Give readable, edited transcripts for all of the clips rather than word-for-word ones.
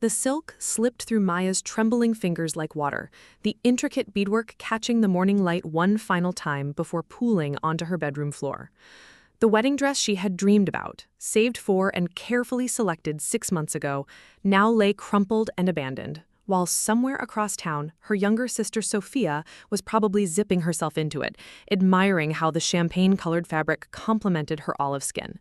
The silk slipped through Maya's trembling fingers like water, the intricate beadwork catching the morning light one final time before pooling onto her bedroom floor. The wedding dress she had dreamed about, saved for and carefully selected 6 months ago, now lay crumpled and abandoned, while somewhere across town, her younger sister Sophia was probably zipping herself into it, admiring how the champagne-colored fabric complemented her olive skin.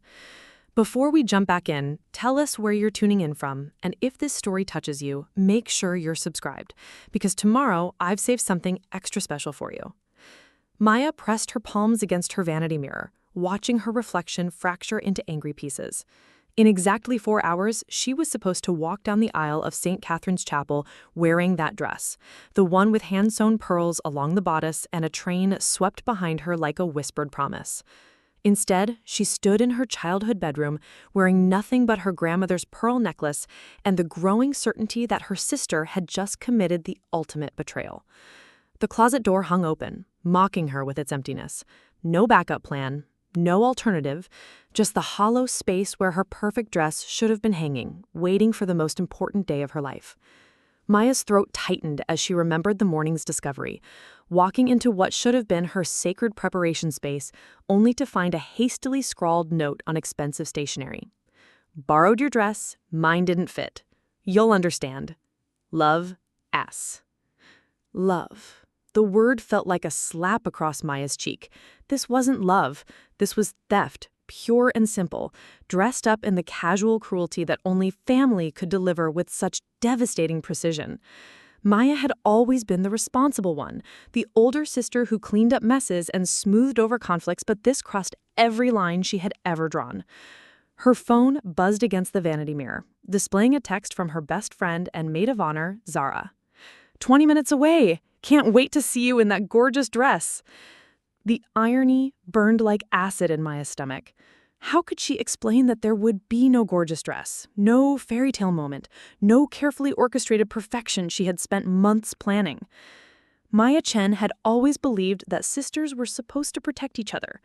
Before we jump back in, tell us where you're tuning in from, and if this story touches you, make sure you're subscribed, because tomorrow I've saved something extra special for you. Maya pressed her palms against her vanity mirror, watching her reflection fracture into angry pieces. In exactly 4 hours, she was supposed to walk down the aisle of St. Catherine's Chapel wearing that dress, the one with hand-sewn pearls along the bodice and a train swept behind her like a whispered promise. Instead, she stood in her childhood bedroom, wearing nothing but her grandmother's pearl necklace and the growing certainty that her sister had just committed the ultimate betrayal. The closet door hung open, mocking her with its emptiness. No backup plan, no alternative, just the hollow space where her perfect dress should have been hanging, waiting for the most important day of her life. Maya's throat tightened as she remembered the morning's discovery, walking into what should have been her sacred preparation space, only to find a hastily scrawled note on expensive stationery. Borrowed your dress, mine didn't fit. You'll understand. Love, S. Love. The word felt like a slap across Maya's cheek. This wasn't love. This was theft, pure and simple, dressed up in the casual cruelty that only family could deliver with such devastating precision. Maya had always been the responsible one, the older sister who cleaned up messes and smoothed over conflicts, but this crossed every line she had ever drawn. Her phone buzzed against the vanity mirror, displaying a text from her best friend and maid of honor, Zara. 20 minutes away! Can't wait to see you in that gorgeous dress. The irony burned like acid in Maya's stomach. How could she explain that there would be no gorgeous dress, no fairy tale moment, no carefully orchestrated perfection she had spent months planning? Maya Chen had always believed that sisters were supposed to protect each other.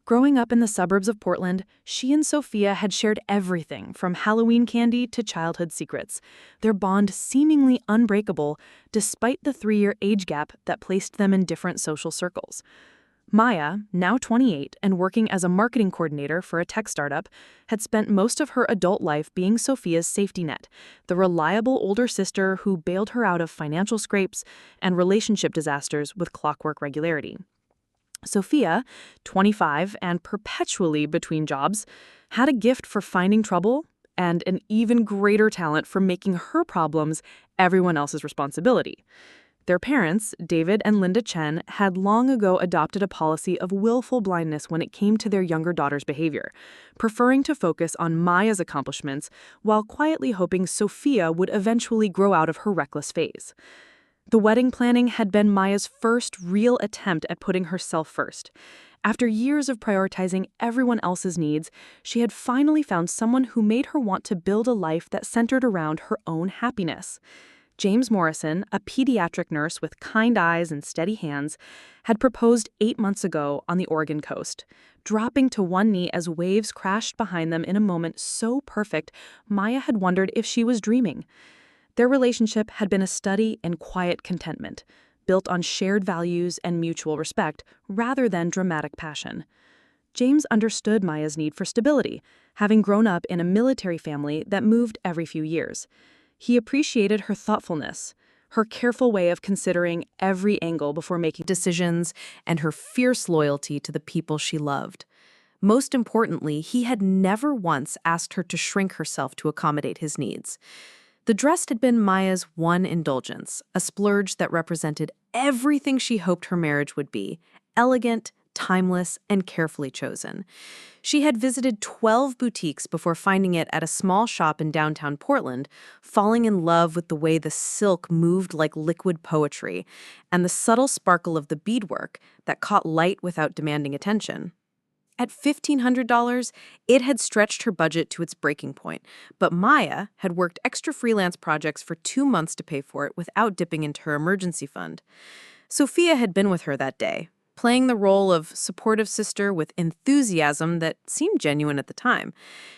Growing up in the suburbs of Portland, she and Sophia had shared everything from Halloween candy to childhood secrets, their bond seemingly unbreakable despite the 3-year age gap that placed them in different social circles. Maya, now 28 and working as a marketing coordinator for a tech startup, had spent most of her adult life being Sophia's safety net, the reliable older sister who bailed her out of financial scrapes and relationship disasters with clockwork regularity. Sophia, 25 and perpetually between jobs, had a gift for finding trouble and an even greater talent for making her problems everyone else's responsibility. Their parents, David and Linda Chen, had long ago adopted a policy of willful blindness when it came to their younger daughter's behavior, preferring to focus on Maya's accomplishments while quietly hoping Sophia would eventually grow out of her reckless phase. The wedding planning had been Maya's first real attempt at putting herself first. After years of prioritizing everyone else's needs, she had finally found someone who made her want to build a life that centered around her own happiness. James Morrison, a pediatric nurse with kind eyes and steady hands, had proposed 8 months ago on the Oregon coast, dropping to one knee as waves crashed behind them in a moment so perfect Maya had wondered if she was dreaming. Their relationship had been a study in quiet contentment, built on shared values and mutual respect rather than dramatic passion. James understood Maya's need for stability, having grown up in a military family that moved every few years. He appreciated her thoughtfulness, her careful way of considering every angle before making decisions, and her fierce loyalty to the people she loved. Most importantly, he had never once asked her to shrink herself to accommodate his needs. The dress had been Maya's one indulgence, a splurge that represented everything she hoped her marriage would be: elegant, timeless, and carefully chosen. She had visited 12 boutiques before finding it at a small shop in downtown Portland, falling in love with the way the silk moved like liquid poetry and the subtle sparkle of the beadwork that caught light without demanding attention. At $1,500, it had stretched her budget to its breaking point, but Maya had worked extra freelance projects for 2 months to pay for it without dipping into her emergency fund. Sophia had been with her that day, playing the role of supportive sister with enthusiasm that seemed genuine at the time.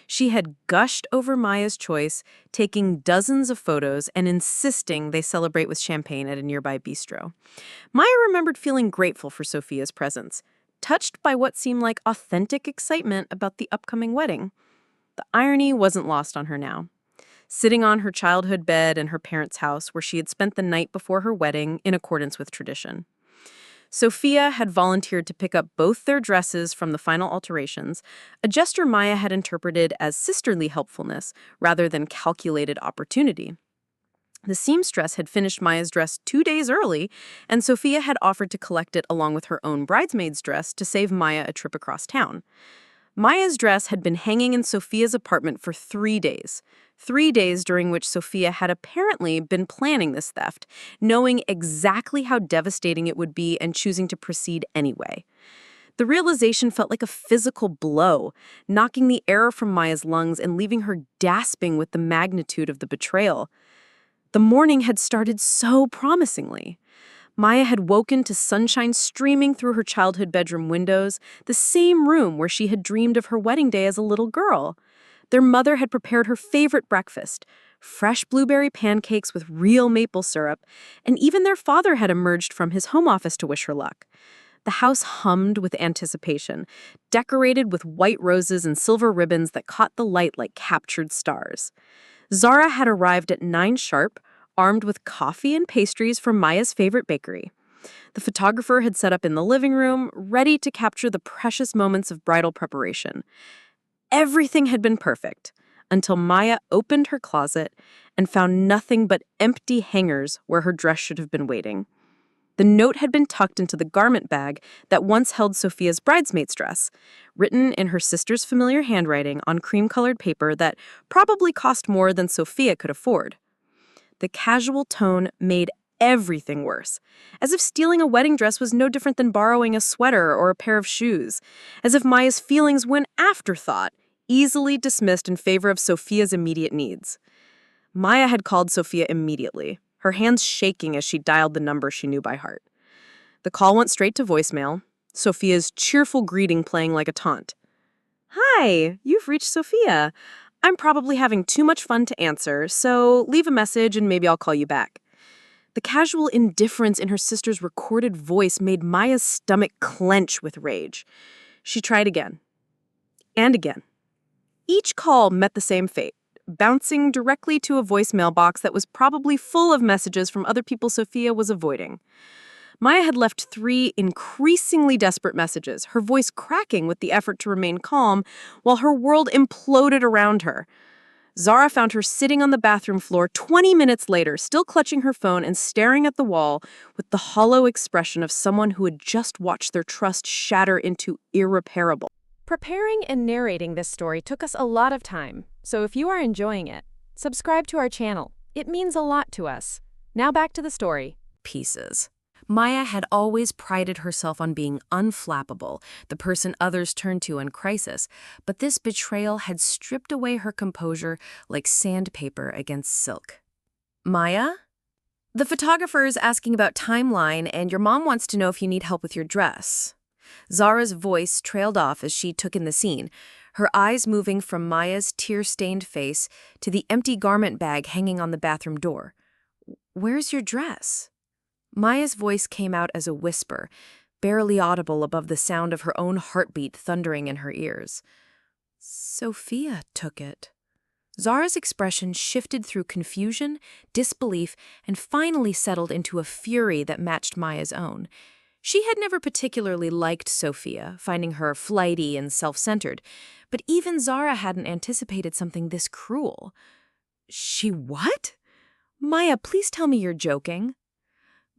She had gushed over Maya's choice, taking dozens of photos and insisting they celebrate with champagne at a nearby bistro. Maya remembered feeling grateful for Sophia's presence, touched by what seemed like authentic excitement about the upcoming wedding. The irony wasn't lost on her now. Sitting on her childhood bed in her parents' house where she had spent the night before her wedding in accordance with tradition. Sophia had volunteered to pick up both their dresses from the final alterations, a gesture Maya had interpreted as sisterly helpfulness rather than calculated opportunity. The seamstress had finished Maya's dress 2 days early, and Sophia had offered to collect it along with her own bridesmaid's dress to save Maya a trip across town. Maya's dress had been hanging in Sophia's apartment for 3 days. 3 days during which Sophia had apparently been planning this theft, knowing exactly how devastating it would be and choosing to proceed anyway. The realization felt like a physical blow, knocking the air from Maya's lungs and leaving her gasping with the magnitude of the betrayal. The morning had started so promisingly. Maya had woken to sunshine streaming through her childhood bedroom windows, the same room where she had dreamed of her wedding day as a little girl. Their mother had prepared her favorite breakfast, fresh blueberry pancakes with real maple syrup, and even their father had emerged from his home office to wish her luck. The house hummed with anticipation, decorated with white roses and silver ribbons that caught the light like captured stars. Zara had arrived at 9 sharp, armed with coffee and pastries from Maya's favorite bakery. The photographer had set up in the living room, ready to capture the precious moments of bridal preparation. Everything had been perfect, until Maya opened her closet and found nothing but empty hangers where her dress should have been waiting. The note had been tucked into the garment bag that once held Sophia's bridesmaid's dress, written in her sister's familiar handwriting on cream-colored paper that probably cost more than Sophia could afford. The casual tone made everything worse, as if stealing a wedding dress was no different than borrowing a sweater or a pair of shoes, as if Maya's feelings were an afterthought, easily dismissed in favor of Sophia's immediate needs. Maya had called Sophia immediately, her hands shaking as she dialed the number she knew by heart. The call went straight to voicemail, Sophia's cheerful greeting playing like a taunt. "Hi, you've reached Sophia. I'm probably having too much fun to answer, so leave a message and maybe I'll call you back." The casual indifference in her sister's recorded voice made Maya's stomach clench with rage. She tried again. And again. Each call met the same fate, bouncing directly to a voicemail box that was probably full of messages from other people Sophia was avoiding. Maya had left 3 increasingly desperate messages, her voice cracking with the effort to remain calm, while her world imploded around her. Zara found her sitting on the bathroom floor 20 minutes later, still clutching her phone and staring at the wall with the hollow expression of someone who had just watched their trust shatter into irreparable. Preparing and narrating this story took us a lot of time, so if you are enjoying it, subscribe to our channel. It means a lot to us. Now back to the story. Pieces. Maya had always prided herself on being unflappable, the person others turned to in crisis, but this betrayal had stripped away her composure like sandpaper against silk. "Maya? The photographer is asking about timeline, and your mom wants to know if you need help with your dress." Zara's voice trailed off as she took in the scene, her eyes moving from Maya's tear-stained face to the empty garment bag hanging on the bathroom door. "Where's your dress?" Maya's voice came out as a whisper, barely audible above the sound of her own heartbeat thundering in her ears. "Sophia took it." Zara's expression shifted through confusion, disbelief, and finally settled into a fury that matched Maya's own. She had never particularly liked Sophia, finding her flighty and self-centered, but even Zara hadn't anticipated something this cruel. "She what? Maya, please tell me you're joking."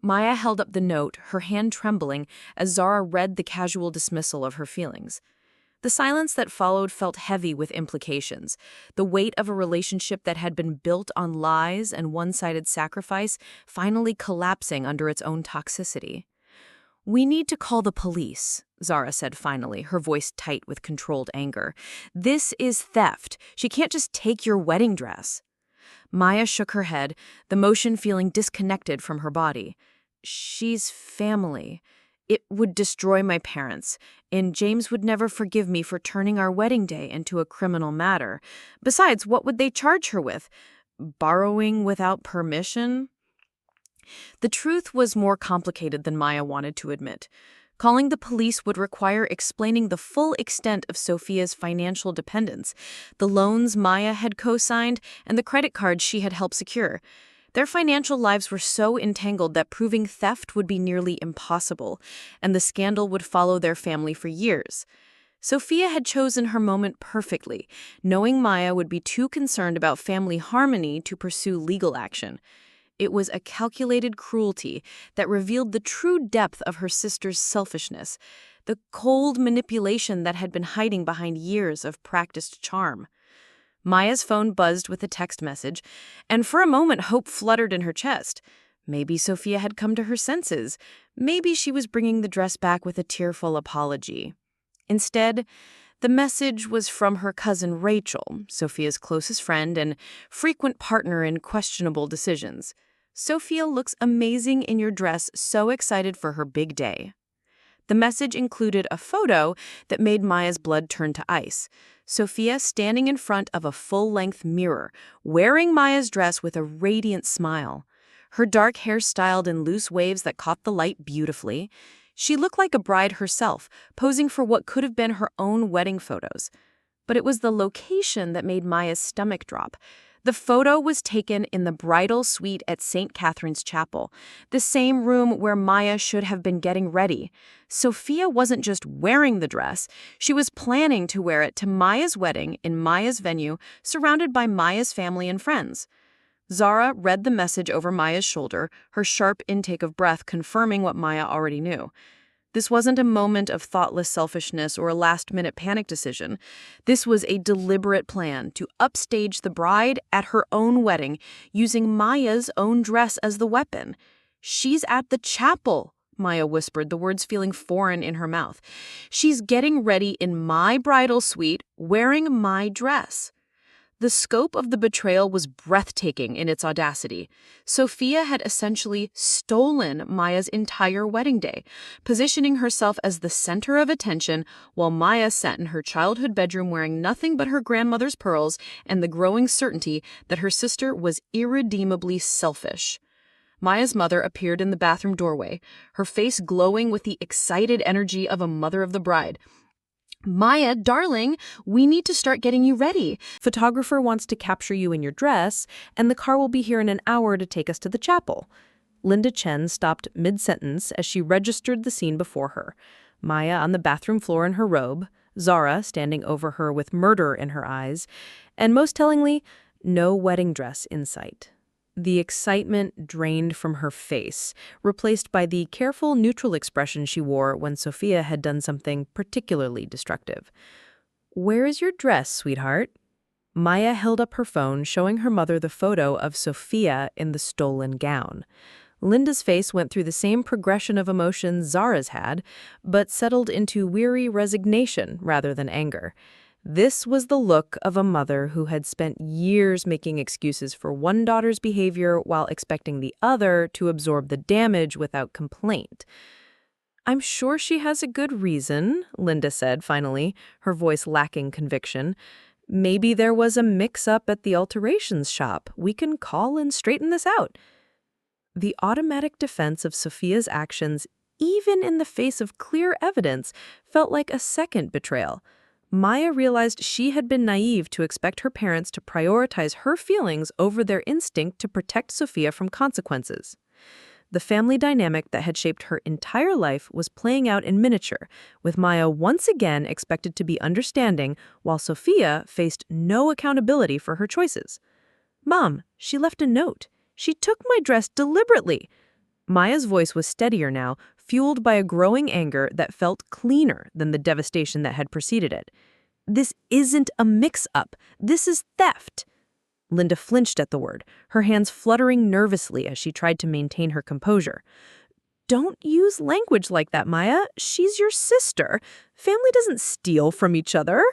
Maya held up the note, her hand trembling, as Zara read the casual dismissal of her feelings. The silence that followed felt heavy with implications, the weight of a relationship that had been built on lies and one-sided sacrifice finally collapsing under its own toxicity. "We need to call the police," Zara said finally, her voice tight with controlled anger. "This is theft. She can't just take your wedding dress." Maya shook her head, the motion feeling disconnected from her body. "She's family. It would destroy my parents, and James would never forgive me for turning our wedding day into a criminal matter. Besides, what would they charge her with? Borrowing without permission? The truth was more complicated than Maya wanted to admit. Calling the police would require explaining the full extent of Sophia's financial dependence, the loans Maya had co-signed, and the credit cards she had helped secure. Their financial lives were so entangled that proving theft would be nearly impossible, and the scandal would follow their family for years. Sophia had chosen her moment perfectly, knowing Maya would be too concerned about family harmony to pursue legal action. It was a calculated cruelty that revealed the true depth of her sister's selfishness, the cold manipulation that had been hiding behind years of practiced charm. Maya's phone buzzed with a text message, and for a moment hope fluttered in her chest. Maybe Sophia had come to her senses. Maybe she was bringing the dress back with a tearful apology. Instead, the message was from her cousin Rachel, Sophia's closest friend and frequent partner in questionable decisions. "Sophia looks amazing in your dress, so excited for her big day." The message included a photo that made Maya's blood turn to ice. Sophia standing in front of a full-length mirror, wearing Maya's dress with a radiant smile. Her dark hair styled in loose waves that caught the light beautifully. She looked like a bride herself, posing for what could have been her own wedding photos. But it was the location that made Maya's stomach drop. The photo was taken in the bridal suite at St. Catherine's Chapel, the same room where Maya should have been getting ready. Sophia wasn't just wearing the dress, she was planning to wear it to Maya's wedding in Maya's venue, surrounded by Maya's family and friends. Zara read the message over Maya's shoulder, her sharp intake of breath confirming what Maya already knew. This wasn't a moment of thoughtless selfishness or a last-minute panic decision. This was a deliberate plan to upstage the bride at her own wedding, using Maya's own dress as the weapon. "She's at the chapel," Maya whispered, the words feeling foreign in her mouth. "She's getting ready in my bridal suite, wearing my dress." The scope of the betrayal was breathtaking in its audacity. Sophia had essentially stolen Maya's entire wedding day, positioning herself as the center of attention while Maya sat in her childhood bedroom wearing nothing but her grandmother's pearls and the growing certainty that her sister was irredeemably selfish. Maya's mother appeared in the bathroom doorway, her face glowing with the excited energy of a mother of the bride. "Maya, darling, we need to start getting you ready. Photographer wants to capture you in your dress, and the car will be here in an hour to take us to the chapel." Linda Chen stopped mid-sentence as she registered the scene before her. Maya on the bathroom floor in her robe, Zara standing over her with murder in her eyes, and most tellingly, no wedding dress in sight. The excitement drained from her face, replaced by the careful, neutral expression she wore when Sophia had done something particularly destructive. "Where is your dress, sweetheart?" Maya held up her phone, showing her mother the photo of Sophia in the stolen gown. Linda's face went through the same progression of emotions Zara's had, but settled into weary resignation rather than anger. This was the look of a mother who had spent years making excuses for one daughter's behavior while expecting the other to absorb the damage without complaint. "I'm sure she has a good reason," Linda said finally, her voice lacking conviction. "Maybe there was a mix-up at the alterations shop. We can call and straighten this out." The automatic defense of Sophia's actions, even in the face of clear evidence, felt like a second betrayal. Maya realized she had been naive to expect her parents to prioritize her feelings over their instinct to protect Sophia from consequences. The family dynamic that had shaped her entire life was playing out in miniature, with Maya once again expected to be understanding, while Sophia faced no accountability for her choices. "Mom, she left a note. She took my dress deliberately." Maya's voice was steadier now, fueled by a growing anger that felt cleaner than the devastation that had preceded it. "This isn't a mix-up. This is theft." Linda flinched at the word, her hands fluttering nervously as she tried to maintain her composure. "Don't use language like that, Maya. She's your sister. Family doesn't steal from each other."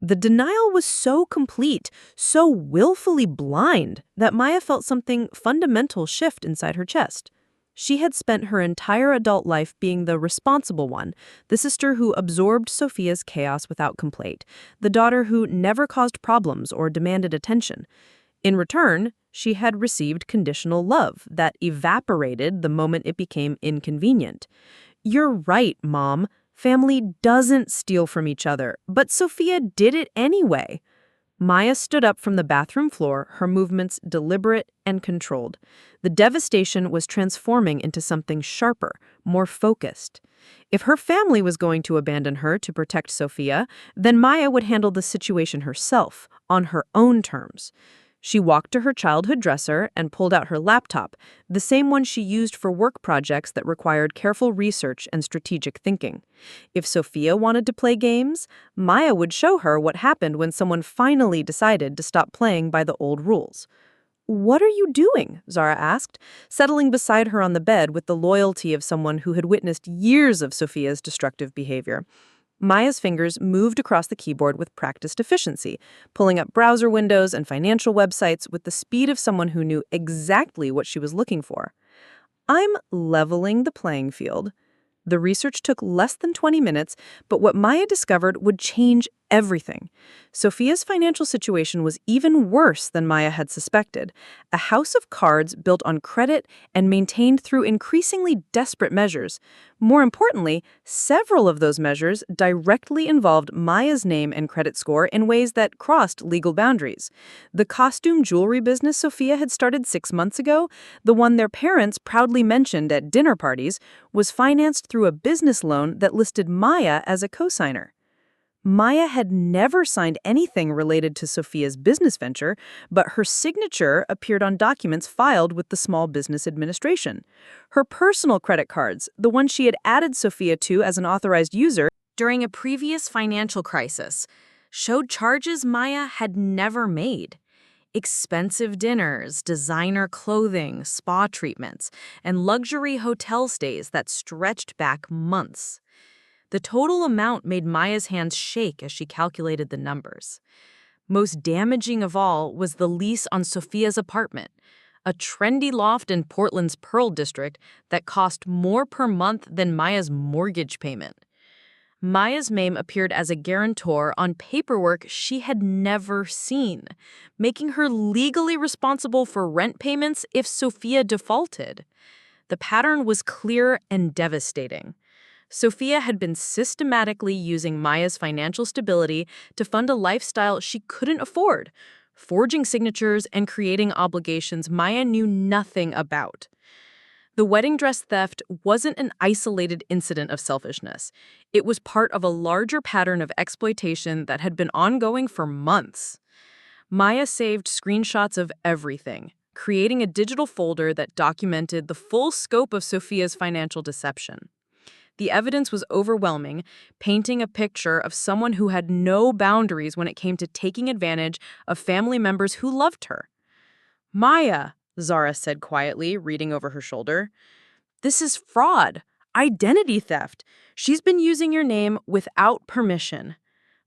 The denial was so complete, so willfully blind, that Maya felt something fundamental shift inside her chest. She had spent her entire adult life being the responsible one, the sister who absorbed Sophia's chaos without complaint, the daughter who never caused problems or demanded attention. In return, she had received conditional love that evaporated the moment it became inconvenient. "You're right, Mom. Family doesn't steal from each other, but Sophia did it anyway." Maya stood up from the bathroom floor, her movements deliberate and controlled. The devastation was transforming into something sharper, more focused. If her family was going to abandon her to protect Sophia, then Maya would handle the situation herself, on her own terms. She walked to her childhood dresser and pulled out her laptop, the same one she used for work projects that required careful research and strategic thinking. If Sophia wanted to play games, Maya would show her what happened when someone finally decided to stop playing by the old rules. "What are you doing?" Zara asked, settling beside her on the bed with the loyalty of someone who had witnessed years of Sophia's destructive behavior. Maya's fingers moved across the keyboard with practiced efficiency, pulling up browser windows and financial websites with the speed of someone who knew exactly what she was looking for. "I'm leveling the playing field." The research took less than 20 minutes, but what Maya discovered would change everything. Sophia's financial situation was even worse than Maya had suspected. A house of cards built on credit and maintained through increasingly desperate measures. More importantly, several of those measures directly involved Maya's name and credit score in ways that crossed legal boundaries. The costume jewelry business Sophia had started 6 months ago, the one their parents proudly mentioned at dinner parties, was financed through a business loan that listed Maya as a cosigner. Maya had never signed anything related to Sophia's business venture, but her signature appeared on documents filed with the Small Business Administration. Her personal credit cards, the ones she had added Sophia to as an authorized user during a previous financial crisis, showed charges Maya had never made. Expensive dinners, designer clothing, spa treatments, and luxury hotel stays that stretched back months. The total amount made Maya's hands shake as she calculated the numbers. Most damaging of all was the lease on Sophia's apartment, a trendy loft in Portland's Pearl District that cost more per month than Maya's mortgage payment. Maya's name appeared as a guarantor on paperwork she had never seen, making her legally responsible for rent payments if Sophia defaulted. The pattern was clear and devastating. Sophia had been systematically using Maya's financial stability to fund a lifestyle she couldn't afford, forging signatures and creating obligations Maya knew nothing about. The wedding dress theft wasn't an isolated incident of selfishness. It was part of a larger pattern of exploitation that had been ongoing for months. Maya saved screenshots of everything, creating a digital folder that documented the full scope of Sophia's financial deception. The evidence was overwhelming, painting a picture of someone who had no boundaries when it came to taking advantage of family members who loved her. "Maya," Zara said quietly, reading over her shoulder, "this is fraud, identity theft. She's been using your name without permission."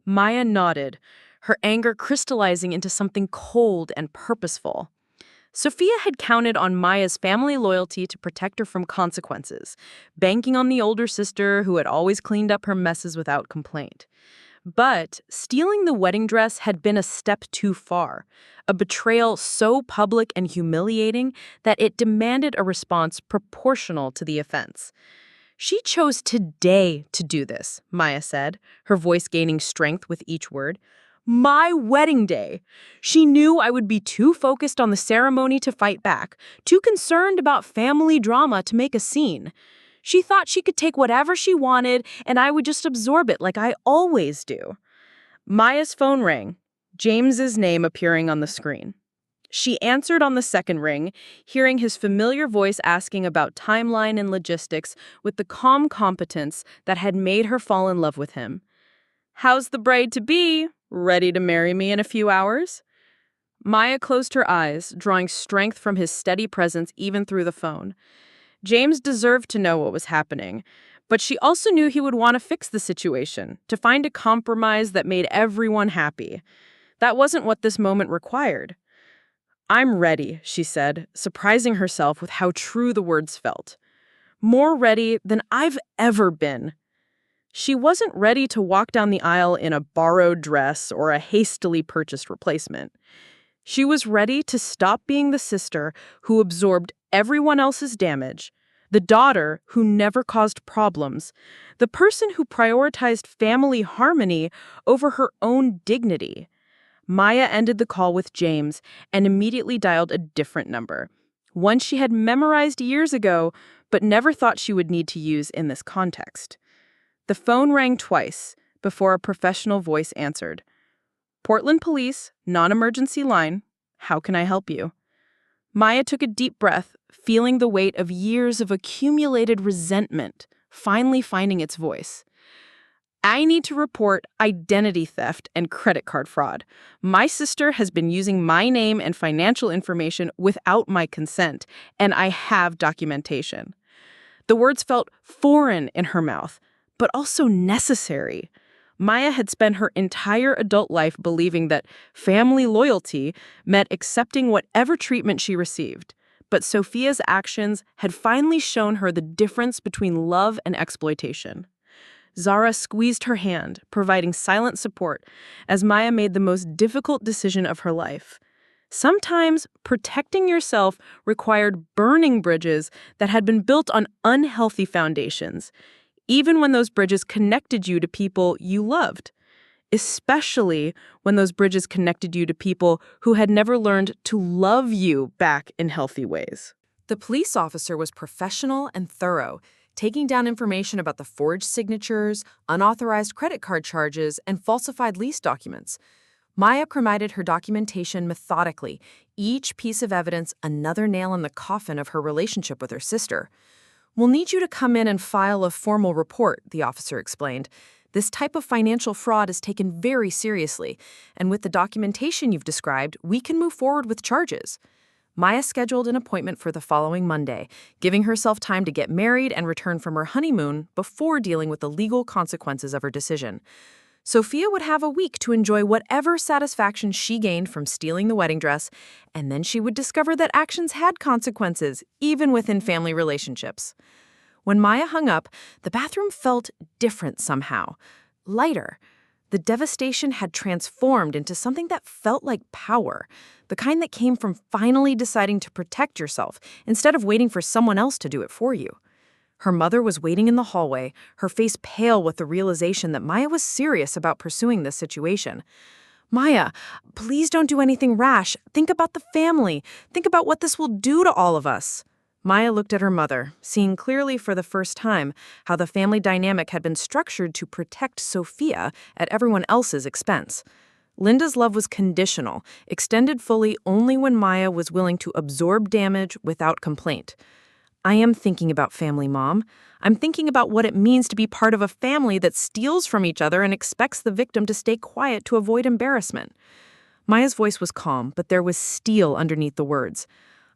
Maya nodded, her anger crystallizing into something cold and purposeful. Sophia had counted on Maya's family loyalty to protect her from consequences, banking on the older sister who had always cleaned up her messes without complaint. But stealing the wedding dress had been a step too far, a betrayal so public and humiliating that it demanded a response proportional to the offense. "She chose today to do this," Maya said, her voice gaining strength with each word. "My wedding day. She knew I would be too focused on the ceremony to fight back, too concerned about family drama to make a scene. She thought she could take whatever she wanted and I would just absorb it like I always do." Maya's phone rang, James's name appearing on the screen. She answered on the second ring, hearing his familiar voice asking about timeline and logistics with the calm competence that had made her fall in love with him. "How's the bride-to-be? Ready to marry me in a few hours?" Maya closed her eyes, drawing strength from his steady presence even through the phone. James deserved to know what was happening, but she also knew he would want to fix the situation, to find a compromise that made everyone happy. That wasn't what this moment required. "I'm ready," she said, surprising herself with how true the words felt. more ready than I've ever been. She wasn't ready to walk down the aisle in a borrowed dress or a hastily purchased replacement. She was ready to stop being the sister who absorbed everyone else's damage, the daughter who never caused problems, the person who prioritized family harmony over her own dignity. Maya ended the call with James and immediately dialed a different number, one she had memorized years ago but never thought she would need to use in this context. The phone rang twice before a professional voice answered. Portland Police, non-emergency line. How can I help you? Maya took a deep breath, feeling the weight of years of accumulated resentment finally finding its voice. I need to report identity theft and credit card fraud. My sister has been using my name and financial information without my consent, and I have documentation. The words felt foreign in her mouth, but also necessary. Maya had spent her entire adult life believing that family loyalty meant accepting whatever treatment she received. But Sophia's actions had finally shown her the difference between love and exploitation. Zara squeezed her hand, providing silent support as Maya made the most difficult decision of her life. Sometimes protecting yourself required burning bridges that had been built on unhealthy foundations, even when those bridges connected you to people you loved, especially when those bridges connected you to people who had never learned to love you back in healthy ways. The police officer was professional and thorough, taking down information about the forged signatures, unauthorized credit card charges, and falsified lease documents. Maya provided her documentation methodically, each piece of evidence another nail in the coffin of her relationship with her sister. We'll need you to come in and file a formal report, the officer explained. This type of financial fraud is taken very seriously, and with the documentation you've described, we can move forward with charges. Maya scheduled an appointment for the following Monday, giving herself time to get married and return from her honeymoon before dealing with the legal consequences of her decision. Sophia would have a week to enjoy whatever satisfaction she gained from stealing the wedding dress, and then she would discover that actions had consequences, even within family relationships. When Maya hung up, the bathroom felt different somehow, lighter. The devastation had transformed into something that felt like power, the kind that came from finally deciding to protect yourself instead of waiting for someone else to do it for you. Her mother was waiting in the hallway, her face pale with the realization that Maya was serious about pursuing this situation. Maya, please don't do anything rash. Think about the family. Think about what this will do to all of us. Maya looked at her mother, seeing clearly for the first time how the family dynamic had been structured to protect Sophia at everyone else's expense. Linda's love was conditional, extended fully only when Maya was willing to absorb damage without complaint. I am thinking about family, Mom. I'm thinking about what it means to be part of a family that steals from each other and expects the victim to stay quiet to avoid embarrassment. Maya's voice was calm, but there was steel underneath the words.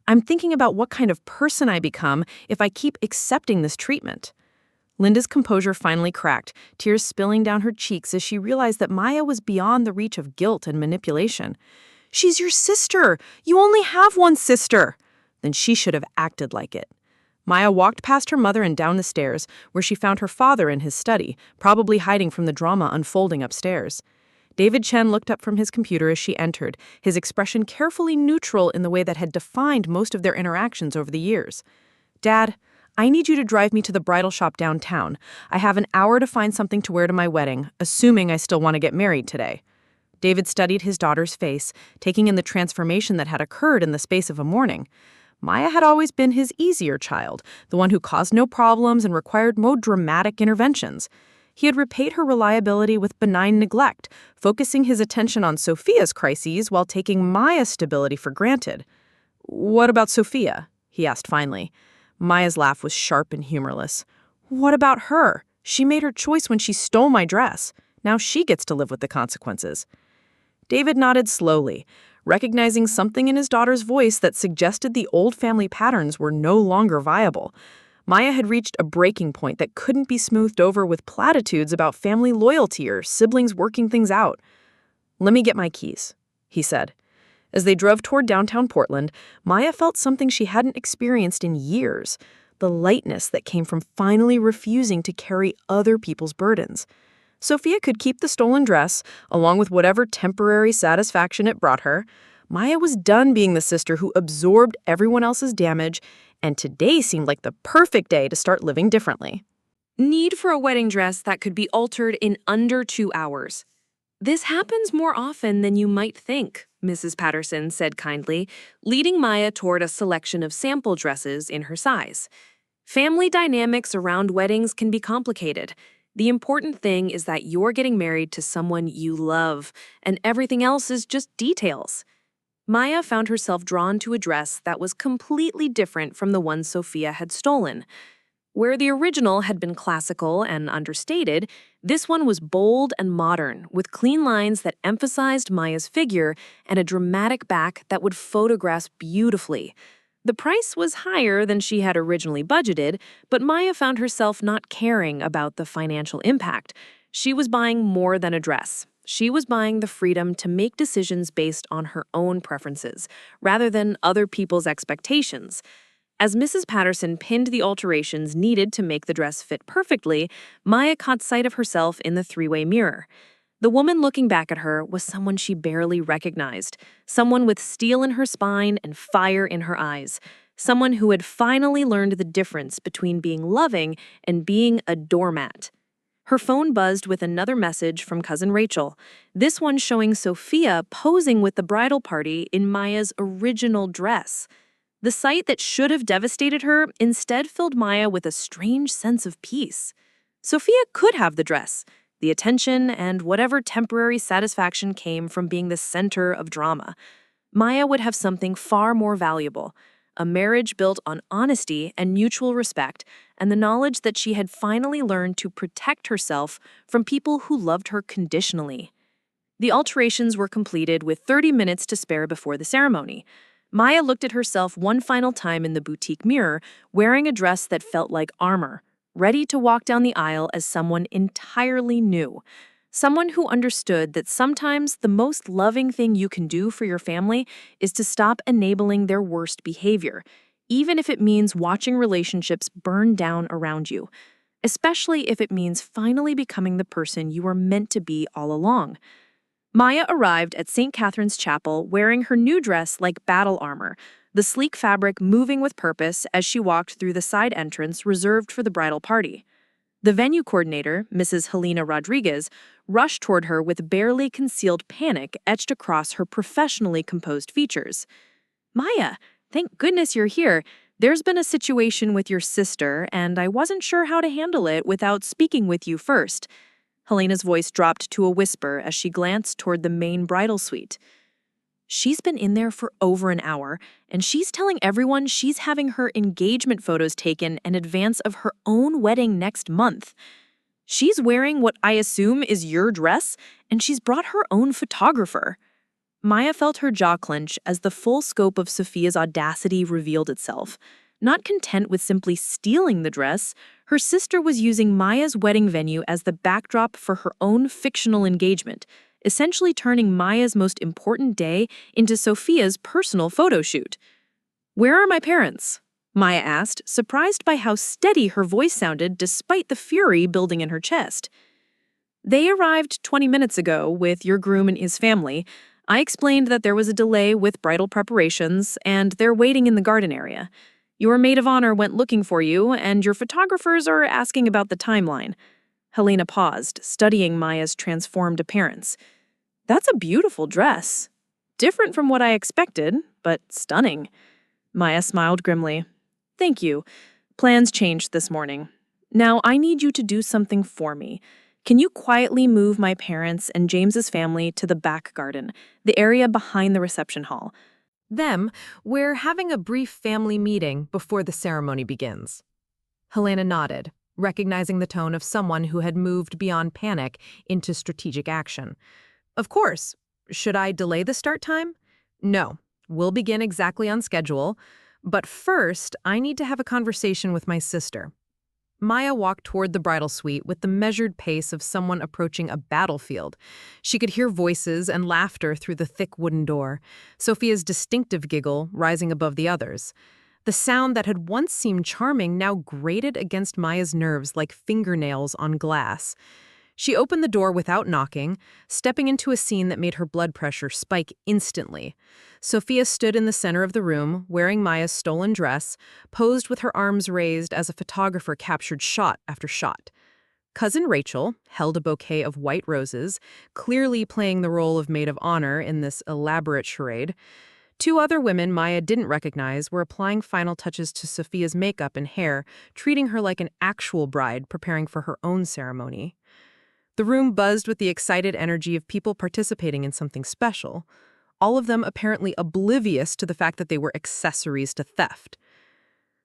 I'm thinking about what kind of person I become if I keep accepting this treatment. Linda's composure finally cracked, tears spilling down her cheeks as she realized that Maya was beyond the reach of guilt and manipulation. She's your sister. You only have one sister. Then she should have acted like it. Maya walked past her mother and down the stairs, where she found her father in his study, probably hiding from the drama unfolding upstairs. David Chen looked up from his computer as she entered, his expression carefully neutral in the way that had defined most of their interactions over the years. Dad, I need you to drive me to the bridal shop downtown. I have an hour to find something to wear to my wedding, assuming I still want to get married today. David studied his daughter's face, taking in the transformation that had occurred in the space of a morning. Maya had always been his easier child, the one who caused no problems and required no dramatic interventions. He had repaid her reliability with benign neglect, focusing his attention on Sophia's crises while taking Maya's stability for granted. "What about Sophia?" he asked finally. Maya's laugh was sharp and humorless. "What about her? She made her choice when she stole my dress. Now she gets to live with the consequences." David nodded slowly, recognizing something in his daughter's voice that suggested the old family patterns were no longer viable. Maya had reached a breaking point that couldn't be smoothed over with platitudes about family loyalty or siblings working things out. "Let me get my keys," he said. As they drove toward downtown Portland, Maya felt something she hadn't experienced in years. the lightness that came from finally refusing to carry other people's burdens. Sophia could keep the stolen dress, along with whatever temporary satisfaction it brought her. Maya was done being the sister who absorbed everyone else's damage, and today seemed like the perfect day to start living differently. Need for a wedding dress that could be altered in under 2 hours. This happens more often than you might think, Mrs. Patterson said kindly, leading Maya toward a selection of sample dresses in her size. Family dynamics around weddings can be complicated. The important thing is that you're getting married to someone you love, and everything else is just details. Maya found herself drawn to a dress that was completely different from the one Sophia had stolen. Where the original had been classical and understated, this one was bold and modern, with clean lines that emphasized Maya's figure and a dramatic back that would photograph beautifully. The price was higher than she had originally budgeted, but Maya found herself not caring about the financial impact. She was buying more than a dress. She was buying the freedom to make decisions based on her own preferences, rather than other people's expectations. As Mrs. Patterson pinned the alterations needed to make the dress fit perfectly, Maya caught sight of herself in the three-way mirror. The woman looking back at her was someone she barely recognized, someone with steel in her spine and fire in her eyes, someone who had finally learned the difference between being loving and being a doormat. Her phone buzzed with another message from Cousin Rachel, this one showing Sophia posing with the bridal party in Maya's original dress. The sight that should have devastated her instead filled Maya with a strange sense of peace. Sophia could have the dress, the attention, and whatever temporary satisfaction came from being the center of drama. Maya would have something far more valuable, a marriage built on honesty and mutual respect, and the knowledge that she had finally learned to protect herself from people who loved her conditionally. The alterations were completed with 30 minutes to spare before the ceremony. Maya looked at herself one final time in the boutique mirror, wearing a dress that felt like armor, ready to walk down the aisle as someone entirely new. Someone who understood that sometimes the most loving thing you can do for your family is to stop enabling their worst behavior, even if it means watching relationships burn down around you, especially if it means finally becoming the person you were meant to be all along. Maya arrived at St. Catherine's Chapel wearing her new dress like battle armor, the sleek fabric moving with purpose as she walked through the side entrance reserved for the bridal party. The venue coordinator, Mrs. Helena Rodriguez, rushed toward her with barely concealed panic etched across her professionally composed features. "Maya, thank goodness you're here. There's been a situation with your sister, and I wasn't sure how to handle it without speaking with you first." Helena's voice dropped to a whisper as she glanced toward the main bridal suite. "She's been in there for over an hour, and she's telling everyone she's having her engagement photos taken in advance of her own wedding next month. She's wearing what I assume is your dress, and she's brought her own photographer." Maya felt her jaw clench as the full scope of Sophia's audacity revealed itself. Not content with simply stealing the dress, her sister was using Maya's wedding venue as the backdrop for her own fictional engagement, essentially turning Maya's most important day into Sophia's personal photo shoot. "Where are my parents?" Maya asked, surprised by how steady her voice sounded despite the fury building in her chest. "They arrived 20 minutes ago with your groom and his family. I explained that there was a delay with bridal preparations, and they're waiting in the garden area. Your maid of honor went looking for you, and your photographers are asking about the timeline." Helena paused, studying Maya's transformed appearance. "That's a beautiful dress. Different from what I expected, but stunning." Maya smiled grimly. "Thank you. Plans changed this morning. Now I need you to do something for me. Can you quietly move my parents and James's family to the back garden, the area behind the reception hall? We're having a brief family meeting before the ceremony begins." Helena nodded, recognizing the tone of someone who had moved beyond panic into strategic action. "Of course. Should I delay the start time?" "No. We'll begin exactly on schedule. But first, I need to have a conversation with my sister." Maya walked toward the bridal suite with the measured pace of someone approaching a battlefield. She could hear voices and laughter through the thick wooden door, Sophia's distinctive giggle rising above the others. The sound that had once seemed charming now grated against Maya's nerves like fingernails on glass. She opened the door without knocking, stepping into a scene that made her blood pressure spike instantly. Sophia stood in the center of the room, wearing Maya's stolen dress, posed with her arms raised as a photographer captured shot after shot. Cousin Rachel held a bouquet of white roses, clearly playing the role of maid of honor in this elaborate charade. Two other women Maya didn't recognize were applying final touches to Sophia's makeup and hair, treating her like an actual bride preparing for her own ceremony. The room buzzed with the excited energy of people participating in something special, all of them apparently oblivious to the fact that they were accessories to theft.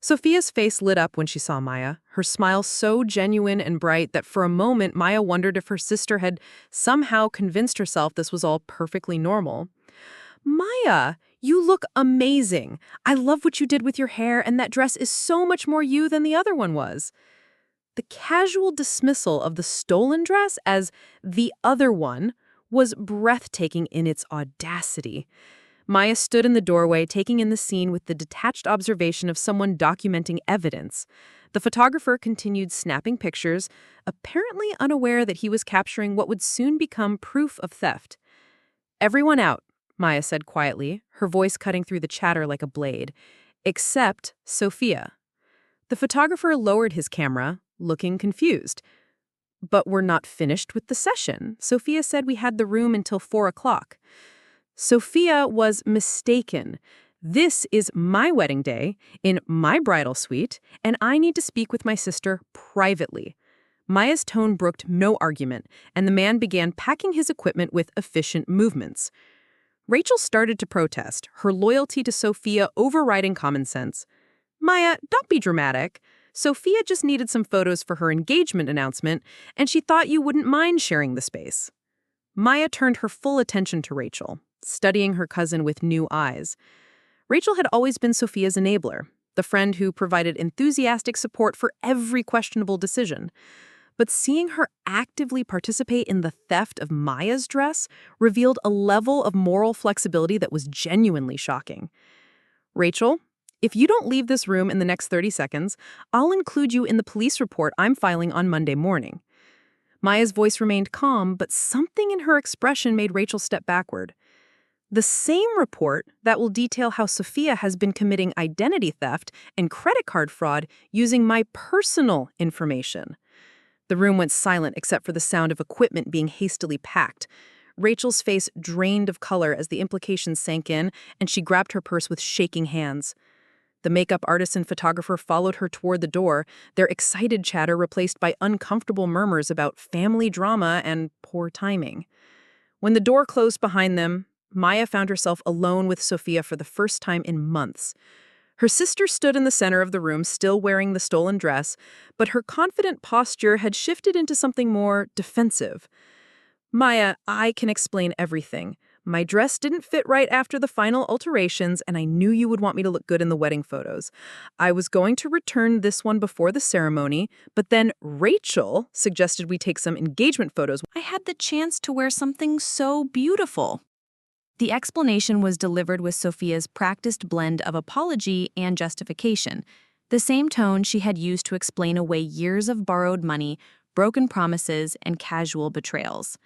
Sophia's face lit up when she saw Maya, her smile so genuine and bright that for a moment Maya wondered if her sister had somehow convinced herself this was all perfectly normal. "Maya, you look amazing. I love what you did with your hair, and that dress is so much more you than the other one was." The casual dismissal of the stolen dress as the other one was breathtaking in its audacity. Maya stood in the doorway, taking in the scene with the detached observation of someone documenting evidence. The photographer continued snapping pictures, apparently unaware that he was capturing what would soon become proof of theft. "Everyone out," Maya said quietly, her voice cutting through the chatter like a blade. "Except Sophia." The photographer lowered his camera, looking confused. "But we're not finished with the session. Sophia said we had the room until 4 o'clock. Sophia was mistaken. This is my wedding day, in my bridal suite, and I need to speak with my sister privately." Maya's tone brooked no argument, and the man began packing his equipment with efficient movements. Rachel started to protest, her loyalty to Sophia overriding common sense. "Maya, don't be dramatic. Sophia just needed some photos for her engagement announcement, and she thought you wouldn't mind sharing the space." Maya turned her full attention to Rachel, studying her cousin with new eyes. Rachel had always been Sophia's enabler, the friend who provided enthusiastic support for every questionable decision. But seeing her actively participate in the theft of Maya's dress revealed a level of moral flexibility that was genuinely shocking. "Rachel, if you don't leave this room in the next 30 seconds, I'll include you in the police report I'm filing on Monday morning." Maya's voice remained calm, but something in her expression made Rachel step backward. "The same report that will detail how Sophia has been committing identity theft and credit card fraud using my personal information." The room went silent except for the sound of equipment being hastily packed. Rachel's face drained of color as the implications sank in, and she grabbed her purse with shaking hands. The makeup artist and photographer followed her toward the door, their excited chatter replaced by uncomfortable murmurs about family drama and poor timing. When the door closed behind them, Maya found herself alone with Sophia for the first time in months. Her sister stood in the center of the room, still wearing the stolen dress, but her confident posture had shifted into something more defensive. "Maya, I can explain everything. My dress didn't fit right after the final alterations, and I knew you would want me to look good in the wedding photos. I was going to return this one before the ceremony, but then Rachel suggested we take some engagement photos. I had the chance to wear something so beautiful." The explanation was delivered with Sophia's practiced blend of apology and justification, the same tone she had used to explain away years of borrowed money, broken promises, and casual betrayals.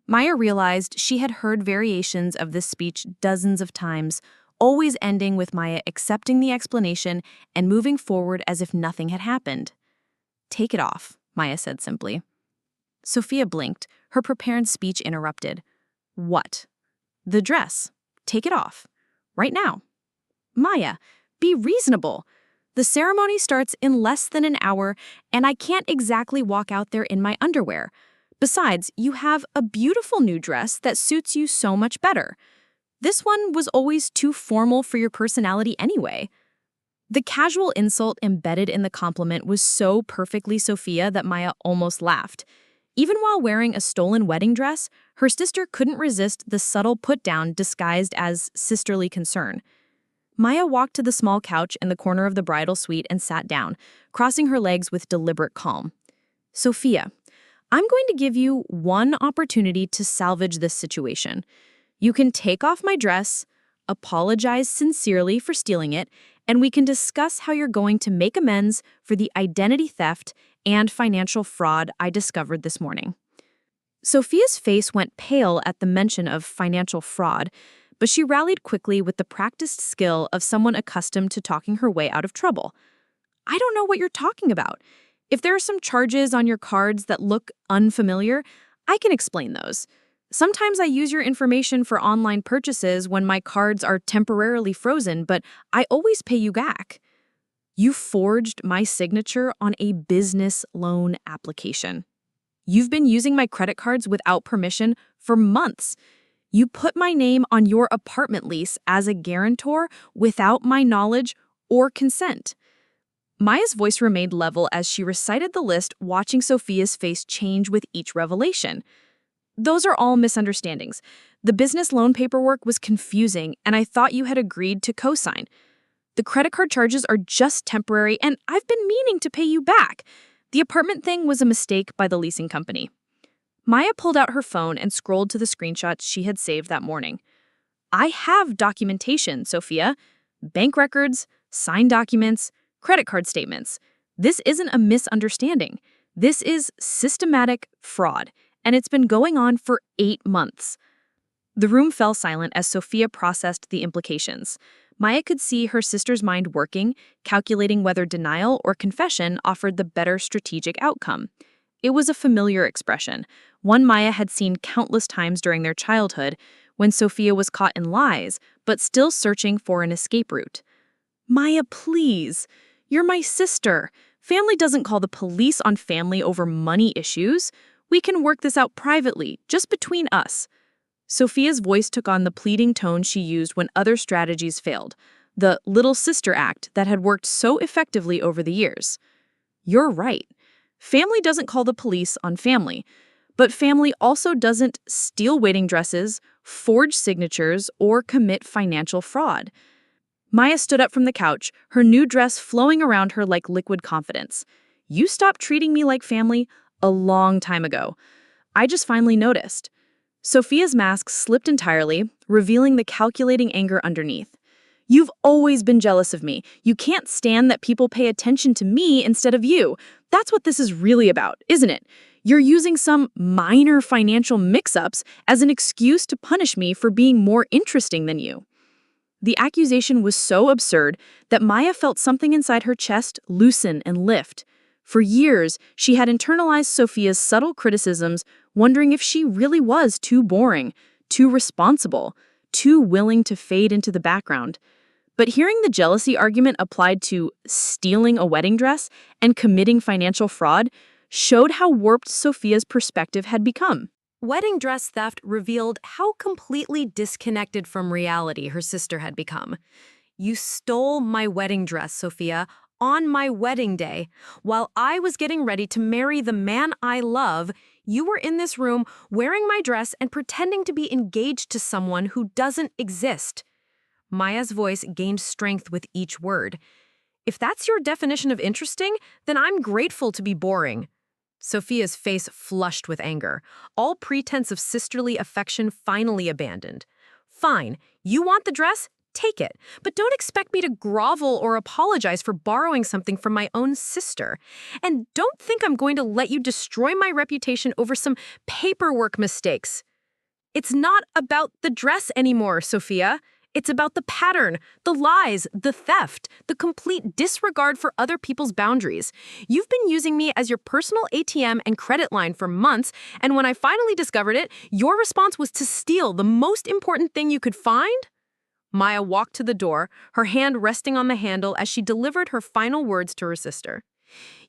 Maya realized she had heard variations of this speech dozens of times, always ending with Maya accepting the explanation and moving forward as if nothing had happened. "Take it off," Maya said simply. Sophia blinked, her prepared speech interrupted. "What?" "The dress. Take it off. Right now." "Maya, be reasonable. The ceremony starts in less than an hour, and I can't exactly walk out there in my underwear. Besides, you have a beautiful new dress that suits you so much better. This one was always too formal for your personality anyway." The casual insult embedded in the compliment was so perfectly Sophia that Maya almost laughed. Even while wearing a stolen wedding dress, her sister couldn't resist the subtle put-down disguised as sisterly concern. Maya walked to the small couch in the corner of the bridal suite and sat down, crossing her legs with deliberate calm. "Sophia, I'm going to give you one opportunity to salvage this situation. You can take off my dress, apologize sincerely for stealing it, and we can discuss how you're going to make amends for the identity theft and financial fraud I discovered this morning. Sophia's face went pale at the mention of financial fraud, but she rallied quickly with the practiced skill of someone accustomed to talking her way out of trouble. I don't know what you're talking about. If there are some charges on your cards that look unfamiliar, I can explain those. Sometimes I use your information for online purchases when my cards are temporarily frozen, but I always pay you back. You forged my signature on a business loan application. You've been using my credit cards without permission for months. You put my name on your apartment lease as a guarantor without my knowledge or consent. Maya's voice remained level as she recited the list, watching Sophia's face change with each revelation. Those are all misunderstandings. The business loan paperwork was confusing, and I thought you had agreed to co-sign. The credit card charges are just temporary, and I've been meaning to pay you back. The apartment thing was a mistake by the leasing company. Maya pulled out her phone and scrolled to the screenshots she had saved that morning. I have documentation, Sophia. Bank records, signed documents, credit card statements. This isn't a misunderstanding. This is systematic fraud, and it's been going on for 8 months. The room fell silent as Sophia processed the implications. Maya could see her sister's mind working, calculating whether denial or confession offered the better strategic outcome. It was a familiar expression, one Maya had seen countless times during their childhood when Sophia was caught in lies, but still searching for an escape route. Maya, please. You're my sister. Family doesn't call the police on family over money issues. We can work this out privately, just between us. Sophia's voice took on the pleading tone she used when other strategies failed, the little sister act that had worked so effectively over the years. You're right. Family doesn't call the police on family, but family also doesn't steal wedding dresses, forge signatures, or commit financial fraud. Maya stood up from the couch, her new dress flowing around her like liquid confidence. You stopped treating me like family a long time ago. I just finally noticed. Sophia's mask slipped entirely, revealing the calculating anger underneath. You've always been jealous of me. You can't stand that people pay attention to me instead of you. That's what this is really about, isn't it? You're using some minor financial mix-ups as an excuse to punish me for being more interesting than you. The accusation was so absurd that Maya felt something inside her chest loosen and lift. For years, she had internalized Sophia's subtle criticisms, wondering if she really was too boring, too responsible, too willing to fade into the background. But hearing the jealousy argument applied to stealing a wedding dress and committing financial fraud showed how warped Sophia's perspective had become. Wedding dress theft revealed how completely disconnected from reality her sister had become. You stole my wedding dress, Sophia, on my wedding day. While I was getting ready to marry the man I love, you were in this room wearing my dress and pretending to be engaged to someone who doesn't exist. Maya's voice gained strength with each word. If that's your definition of interesting, then I'm grateful to be boring. Sophia's face flushed with anger, all pretense of sisterly affection finally abandoned. Fine, you want the dress? Take it, but don't expect me to grovel or apologize for borrowing something from my own sister. And don't think I'm going to let you destroy my reputation over some paperwork mistakes. It's not about the dress anymore, Sophia. It's about the pattern, the lies, the theft, the complete disregard for other people's boundaries. You've been using me as your personal ATM and credit line for months, and when I finally discovered it, your response was to steal the most important thing you could find? Maya walked to the door, her hand resting on the handle as she delivered her final words to her sister.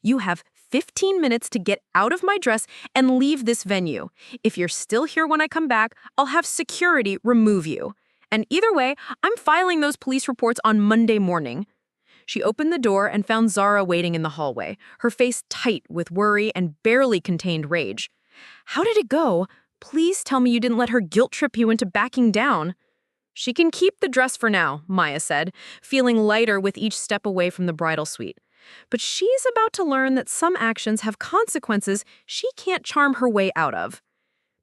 You have 15 minutes to get out of my dress and leave this venue. If you're still here when I come back, I'll have security remove you. And either way, I'm filing those police reports on Monday morning. She opened the door and found Zara waiting in the hallway, her face tight with worry and barely contained rage. How did it go? Please tell me you didn't let her guilt trip you into backing down. She can keep the dress for now, Maya said, feeling lighter with each step away from the bridal suite. But she's about to learn that some actions have consequences she can't charm her way out of.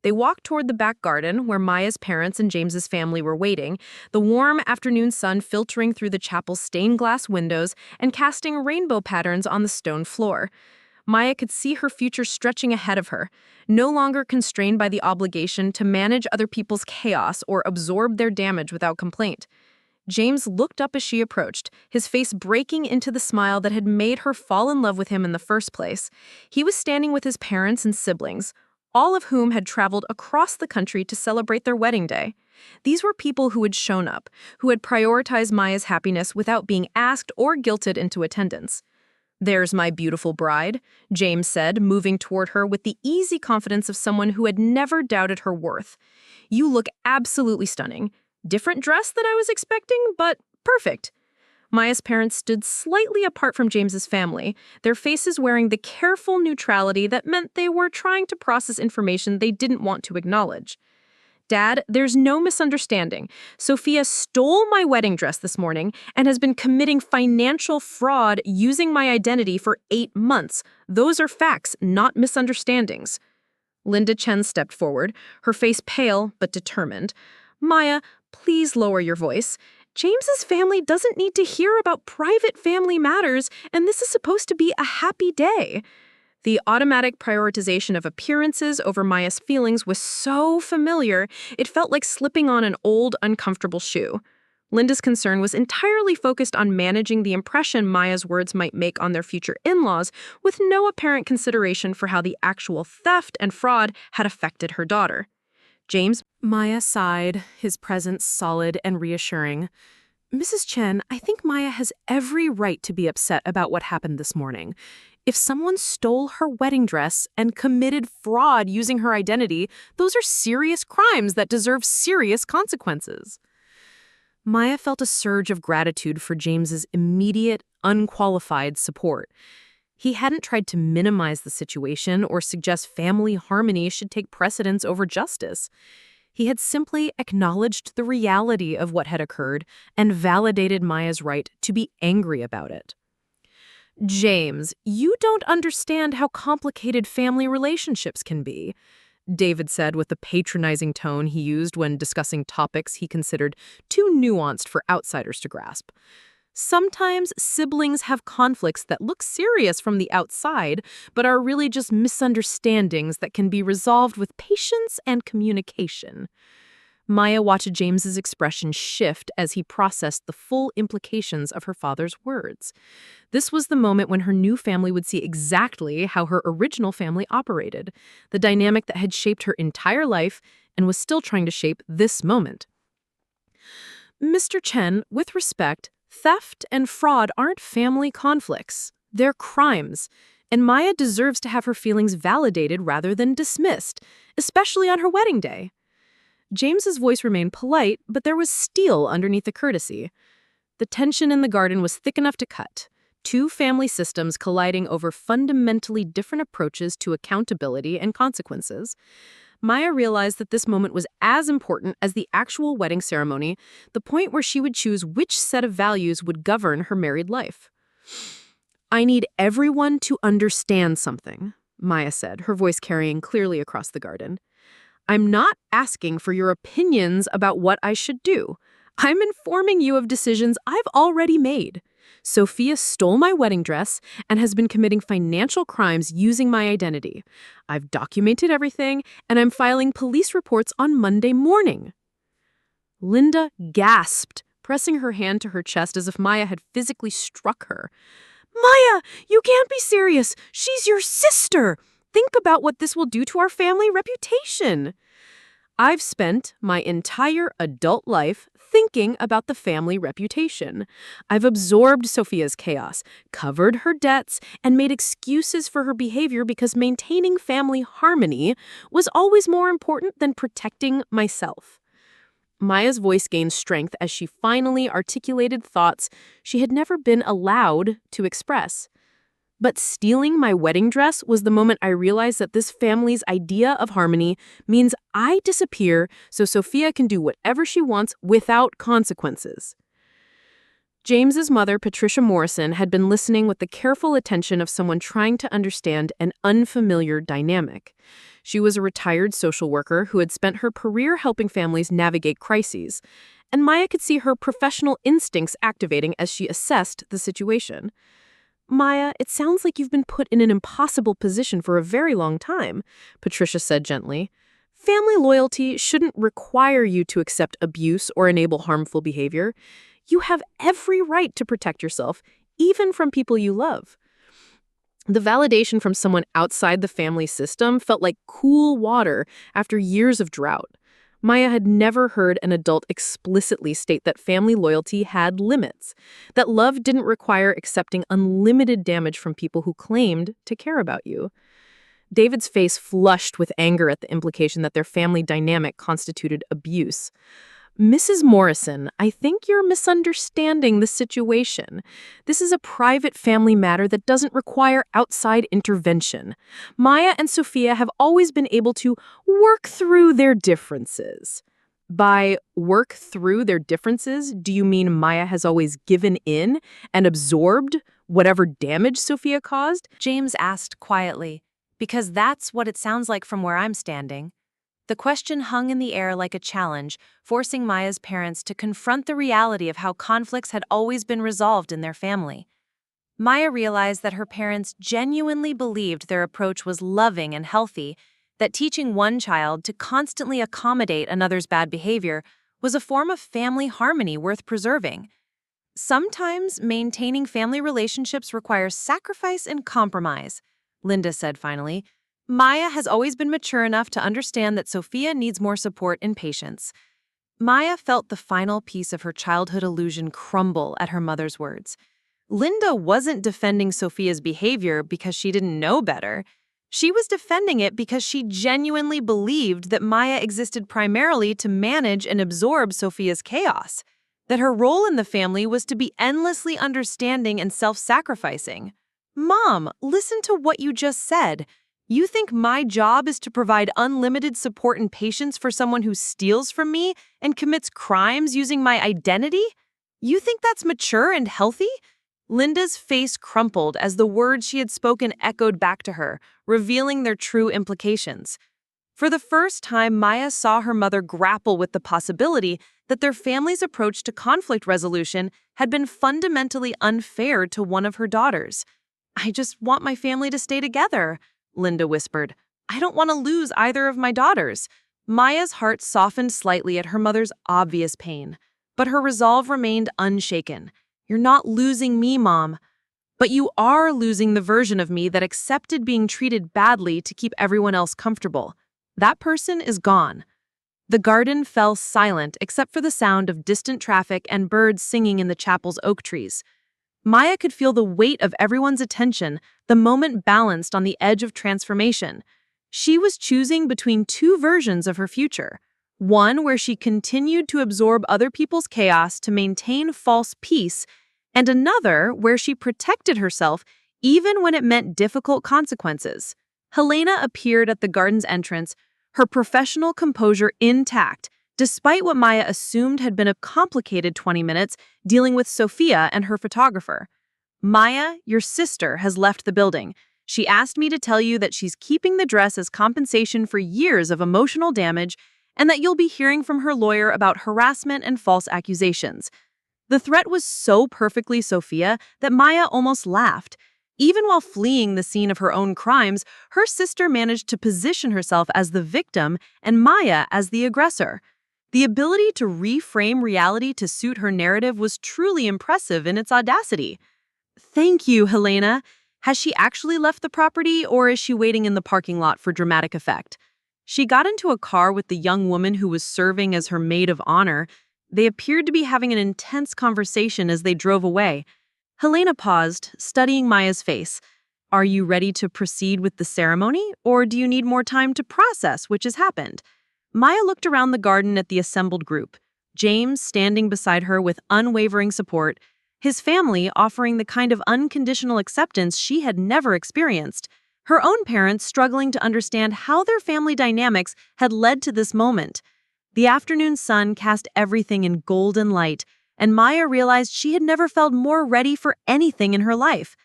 They walked toward the back garden where Maya's parents and James's family were waiting, the warm afternoon sun filtering through the chapel's stained glass windows and casting rainbow patterns on the stone floor. Maya could see her future stretching ahead of her, no longer constrained by the obligation to manage other people's chaos or absorb their damage without complaint. James looked up as she approached, his face breaking into the smile that had made her fall in love with him in the first place. He was standing with his parents and siblings, all of whom had traveled across the country to celebrate their wedding day. These were people who had shown up, who had prioritized Maya's happiness without being asked or guilted into attendance. "There's my beautiful bride," James said, moving toward her with the easy confidence of someone who had never doubted her worth. "You look absolutely stunning. Different dress than I was expecting, but perfect." Maya's parents stood slightly apart from James's family, their faces wearing the careful neutrality that meant they were trying to process information they didn't want to acknowledge. "Dad, there's no misunderstanding. Sophia stole my wedding dress this morning and has been committing financial fraud using my identity for 8 months. Those are facts, not misunderstandings." Linda Chen stepped forward, her face pale but determined. "Maya, please lower your voice. James's family doesn't need to hear about private family matters, and this is supposed to be a happy day." The automatic prioritization of appearances over Maya's feelings was so familiar, it felt like slipping on an old, uncomfortable shoe. Linda's concern was entirely focused on managing the impression Maya's words might make on their future in-laws, with no apparent consideration for how the actual theft and fraud had affected her daughter. "James?" Maya sighed, his presence solid and reassuring. "Mrs. Chen, I think Maya has every right to be upset about what happened this morning. If someone stole her wedding dress and committed fraud using her identity, those are serious crimes that deserve serious consequences." Maya felt a surge of gratitude for James's immediate, unqualified support. He hadn't tried to minimize the situation or suggest family harmony should take precedence over justice. He had simply acknowledged the reality of what had occurred and validated Maya's right to be angry about it. "James, you don't understand how complicated family relationships can be," David said with the patronizing tone he used when discussing topics he considered too nuanced for outsiders to grasp. "Sometimes siblings have conflicts that look serious from the outside, but are really just misunderstandings that can be resolved with patience and communication." Maya watched James's expression shift as he processed the full implications of her father's words. This was the moment when her new family would see exactly how her original family operated, the dynamic that had shaped her entire life and was still trying to shape this moment. "Mr. Chen, with respect, theft and fraud aren't family conflicts. They're crimes, and Maya deserves to have her feelings validated rather than dismissed, especially on her wedding day." James's voice remained polite, but there was steel underneath the courtesy. The tension in the garden was thick enough to cut, two family systems colliding over fundamentally different approaches to accountability and consequences. Maya realized that this moment was as important as the actual wedding ceremony, the point where she would choose which set of values would govern her married life. "I need everyone to understand something," Maya said, her voice carrying clearly across the garden. "I'm not asking for your opinions about what I should do. I'm informing you of decisions I've already made. Sophia stole my wedding dress and has been committing financial crimes using my identity. I've documented everything, and I'm filing police reports on Monday morning." Linda gasped, pressing her hand to her chest as if Maya had physically struck her. "Maya, you can't be serious. She's your sister. Think about what this will do to our family reputation." "I've spent my entire adult life thinking about the family reputation. I've absorbed Sophia's chaos, covered her debts, and made excuses for her behavior because maintaining family harmony was always more important than protecting myself." Maya's voice gained strength as she finally articulated thoughts she had never been allowed to express. "But stealing my wedding dress was the moment I realized that this family's idea of harmony means I disappear so Sophia can do whatever she wants without consequences." James's mother, Patricia Morrison, had been listening with the careful attention of someone trying to understand an unfamiliar dynamic. She was a retired social worker who had spent her career helping families navigate crises, and Maya could see her professional instincts activating as she assessed the situation. Maya, it sounds like you've been put in an impossible position for a very long time, Patricia said gently. Family loyalty shouldn't require you to accept abuse or enable harmful behavior. You have every right to protect yourself, even from people you love. The validation from someone outside the family system felt like cool water after years of drought. Maya had never heard an adult explicitly state that family loyalty had limits, that love didn't require accepting unlimited damage from people who claimed to care about you. David's face flushed with anger at the implication that their family dynamic constituted abuse. Mrs. Morrison, I think you're misunderstanding the situation. This is a private family matter that doesn't require outside intervention. Maya and Sophia have always been able to work through their differences. By work through their differences, do you mean Maya has always given in and absorbed whatever damage Sophia caused? James asked quietly, because that's what it sounds like from where I'm standing. The question hung in the air like a challenge, forcing Maya's parents to confront the reality of how conflicts had always been resolved in their family. Maya realized that her parents genuinely believed their approach was loving and healthy, that teaching one child to constantly accommodate another's bad behavior was a form of family harmony worth preserving. Sometimes maintaining family relationships requires sacrifice and compromise, Linda said finally. Maya has always been mature enough to understand that Sophia needs more support and patience. Maya felt the final piece of her childhood illusion crumble at her mother's words. Linda wasn't defending Sophia's behavior because she didn't know better. She was defending it because she genuinely believed that Maya existed primarily to manage and absorb Sophia's chaos, that her role in the family was to be endlessly understanding and self-sacrificing. Mom, listen to what you just said. You think my job is to provide unlimited support and patience for someone who steals from me and commits crimes using my identity? You think that's mature and healthy? Linda's face crumpled as the words she had spoken echoed back to her, revealing their true implications. For the first time, Maya saw her mother grapple with the possibility that their family's approach to conflict resolution had been fundamentally unfair to one of her daughters. I just want my family to stay together, Linda whispered. I don't want to lose either of my daughters. Maya's heart softened slightly at her mother's obvious pain, but her resolve remained unshaken. You're not losing me, Mom. But you are losing the version of me that accepted being treated badly to keep everyone else comfortable. That person is gone. The garden fell silent except for the sound of distant traffic and birds singing in the chapel's oak trees. Maya could feel the weight of everyone's attention, the moment balanced on the edge of transformation. She was choosing between two versions of her future. One where she continued to absorb other people's chaos to maintain false peace, and another where she protected herself even when it meant difficult consequences. Helena appeared at the garden's entrance, her professional composure intact, despite what Maya assumed had been a complicated 20 minutes dealing with Sophia and her photographer. Maya, your sister, has left the building. She asked me to tell you that she's keeping the dress as compensation for years of emotional damage and that you'll be hearing from her lawyer about harassment and false accusations. The threat was so perfectly Sophia that Maya almost laughed. Even while fleeing the scene of her own crimes, her sister managed to position herself as the victim and Maya as the aggressor. The ability to reframe reality to suit her narrative was truly impressive in its audacity. Thank you, Helena. Has she actually left the property, or is she waiting in the parking lot for dramatic effect? She got into a car with the young woman who was serving as her maid of honor. They appeared to be having an intense conversation as they drove away. Helena paused, studying Maya's face. Are you ready to proceed with the ceremony, or do you need more time to process which has happened? Maya looked around the garden at the assembled group, James standing beside her with unwavering support, his family offering the kind of unconditional acceptance she had never experienced, her own parents struggling to understand how their family dynamics had led to this moment. The afternoon sun cast everything in golden light, and Maya realized she had never felt more ready for anything in her life.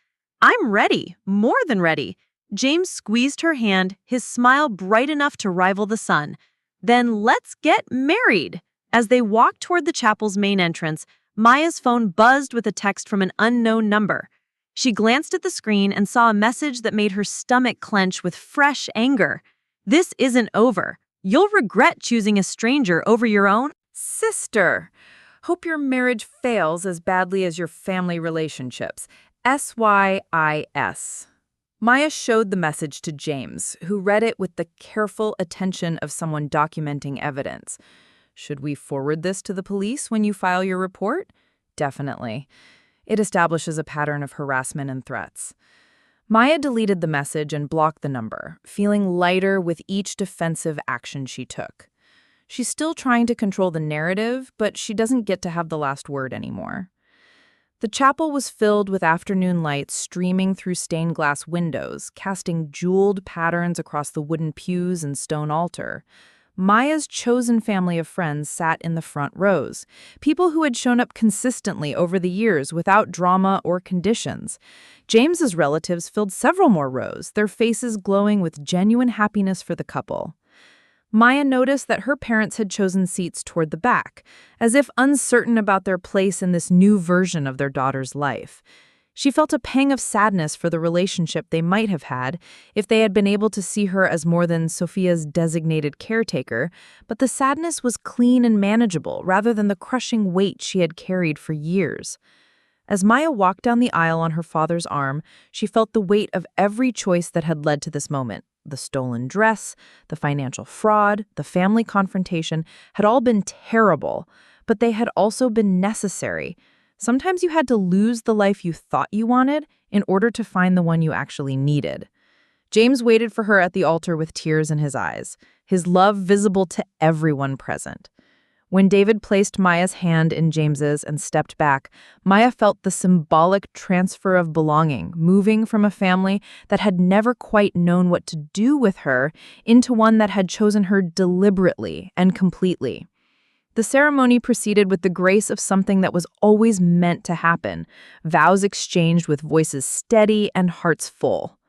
"I'm ready, more than ready." James squeezed her hand, his smile bright enough to rival the sun. "Then let's get married." As they walked toward the chapel's main entrance, Maya's phone buzzed with a text from an unknown number. She glanced at the screen and saw a message that made her stomach clench with fresh anger. "This isn't over. You'll regret choosing a stranger over your own Sister, hope your marriage fails as badly as your family relationships. SYIS. Maya showed the message to James, who read it with the careful attention of someone documenting evidence. Should we forward this to the police when you file your report? Definitely. It establishes a pattern of harassment and threats. Maya deleted the message and blocked the number, feeling lighter with each defensive action she took. She's still trying to control the narrative, but she doesn't get to have the last word anymore. The chapel was filled with afternoon light streaming through stained glass windows, casting jeweled patterns across the wooden pews and stone altar. Maya's chosen family of friends sat in the front rows, people who had shown up consistently over the years without drama or conditions. James's relatives filled several more rows, their faces glowing with genuine happiness for the couple. Maya noticed that her parents had chosen seats toward the back, as if uncertain about their place in this new version of their daughter's life. She felt a pang of sadness for the relationship they might have had if they had been able to see her as more than Sophia's designated caretaker, but the sadness was clean and manageable rather than the crushing weight she had carried for years. As Maya walked down the aisle on her father's arm, she felt the weight of every choice that had led to this moment. The stolen dress, the financial fraud, the family confrontation had all been terrible, but they had also been necessary. Sometimes you had to lose the life you thought you wanted in order to find the one you actually needed. James waited for her at the altar with tears in his eyes, his love visible to everyone present. When David placed Maya's hand in James's and stepped back, Maya felt the symbolic transfer of belonging, moving from a family that had never quite known what to do with her into one that had chosen her deliberately and completely. The ceremony proceeded with the grace of something that was always meant to happen, vows exchanged with voices steady and hearts full.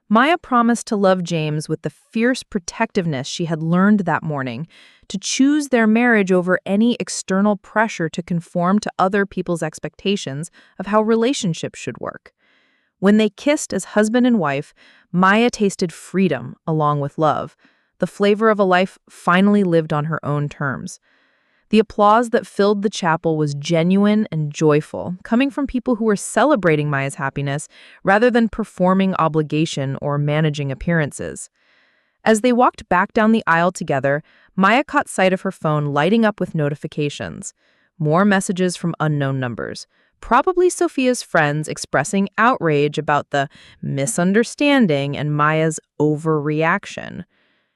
Maya promised to love James with the fierce protectiveness she had learned that morning, to choose their marriage over any external pressure to conform to other people's expectations of how relationships should work. When they kissed as husband and wife, Maya tasted freedom along with love. The flavor of a life finally lived on her own terms. The applause that filled the chapel was genuine and joyful, coming from people who were celebrating Maya's happiness rather than performing obligation or managing appearances. As they walked back down the aisle together, Maya caught sight of her phone lighting up with notifications. More messages from unknown numbers, probably Sophia's friends expressing outrage about the misunderstanding and Maya's overreaction.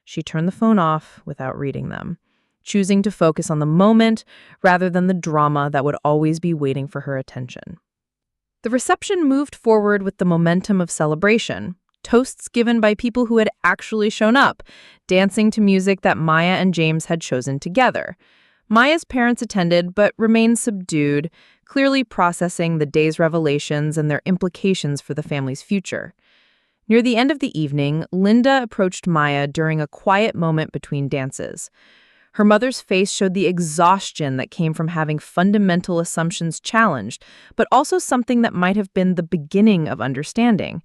She turned the phone off without reading them, choosing to focus on the moment rather than the drama that would always be waiting for her attention. The reception moved forward with the momentum of celebration, toasts given by people who had actually shown up, dancing to music that Maya and James had chosen together. Maya's parents attended but remained subdued, clearly processing the day's revelations and their implications for the family's future. Near the end of the evening, Linda approached Maya during a quiet moment between dances. Her mother's face showed the exhaustion that came from having fundamental assumptions challenged, but also something that might have been the beginning of understanding.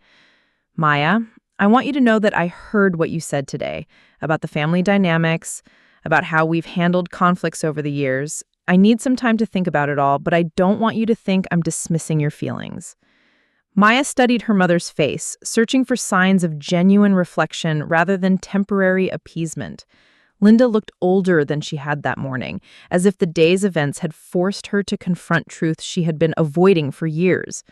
"Maya, I want you to know that I heard what you said today about the family dynamics, about how we've handled conflicts over the years. I need some time to think about it all, but I don't want you to think I'm dismissing your feelings." Maya studied her mother's face, searching for signs of genuine reflection rather than temporary appeasement. Linda looked older than she had that morning, as if the day's events had forced her to confront truths she had been avoiding for years.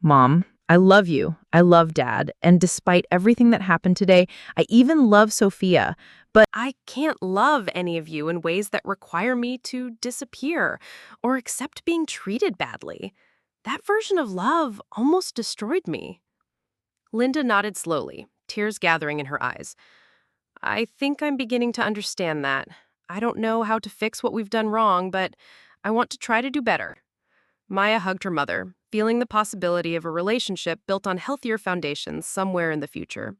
"Mom, I love you. I love Dad. And despite everything that happened today, I even love Sophia. But I can't love any of you in ways that require me to disappear or accept being treated badly. That version of love almost destroyed me." Linda nodded slowly, tears gathering in her eyes. "I think I'm beginning to understand that. I don't know how to fix what we've done wrong, but I want to try to do better." Maya hugged her mother, feeling the possibility of a relationship built on healthier foundations somewhere in the future.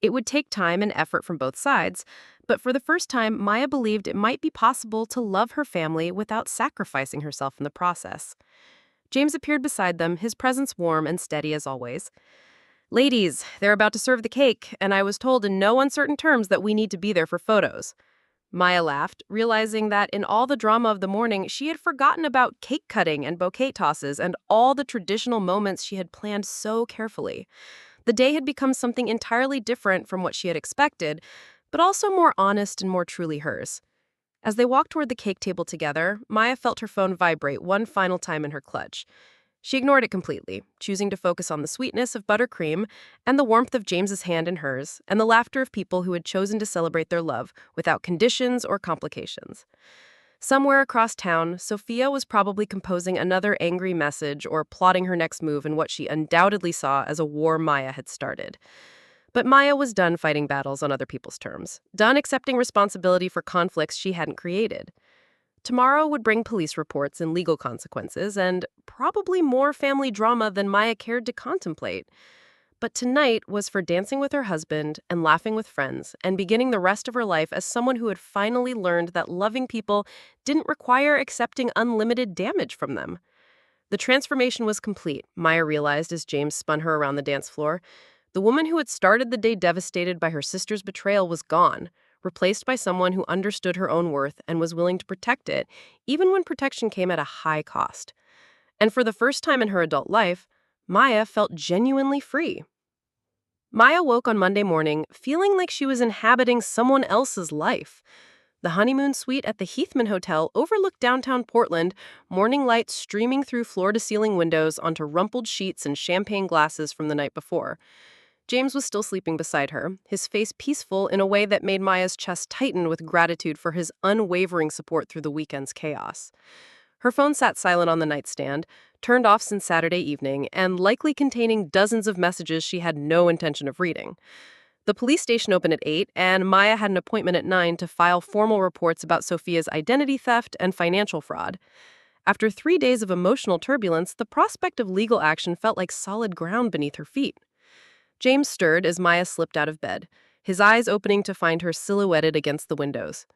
It would take time and effort from both sides, but for the first time, Maya believed it might be possible to love her family without sacrificing herself in the process. James appeared beside them, his presence warm and steady as always. "Ladies, they're about to serve the cake, and I was told in no uncertain terms that we need to be there for photos." Maya laughed, realizing that in all the drama of the morning, she had forgotten about cake cutting and bouquet tosses and all the traditional moments she had planned so carefully. The day had become something entirely different from what she had expected, but also more honest and more truly hers. As they walked toward the cake table together, Maya felt her phone vibrate one final time in her clutch. She ignored it completely, choosing to focus on the sweetness of buttercream and the warmth of James's hand in hers and the laughter of people who had chosen to celebrate their love without conditions or complications. Somewhere across town, Sophia was probably composing another angry message or plotting her next move in what she undoubtedly saw as a war Maya had started. But Maya was done fighting battles on other people's terms, done accepting responsibility for conflicts she hadn't created. Tomorrow would bring police reports and legal consequences, and probably more family drama than Maya cared to contemplate. But tonight was for dancing with her husband and laughing with friends and beginning the rest of her life as someone who had finally learned that loving people didn't require accepting unlimited damage from them. The transformation was complete, Maya realized as James spun her around the dance floor. The woman who had started the day devastated by her sister's betrayal was gone, replaced by someone who understood her own worth and was willing to protect it, even when protection came at a high cost. And for the first time in her adult life, Maya felt genuinely free. Maya woke on Monday morning feeling like she was inhabiting someone else's life. The honeymoon suite at the Heathman Hotel overlooked downtown Portland, morning light streaming through floor-to-ceiling windows onto rumpled sheets and champagne glasses from the night before. James was still sleeping beside her, his face peaceful in a way that made Maya's chest tighten with gratitude for his unwavering support through the weekend's chaos. Her phone sat silent on the nightstand, turned off since Saturday evening, and likely containing dozens of messages she had no intention of reading. The police station opened at 8, and Maya had an appointment at 9 to file formal reports about Sophia's identity theft and financial fraud. After 3 days of emotional turbulence, the prospect of legal action felt like solid ground beneath her feet. James stirred as Maya slipped out of bed, his eyes opening to find her silhouetted against the windows.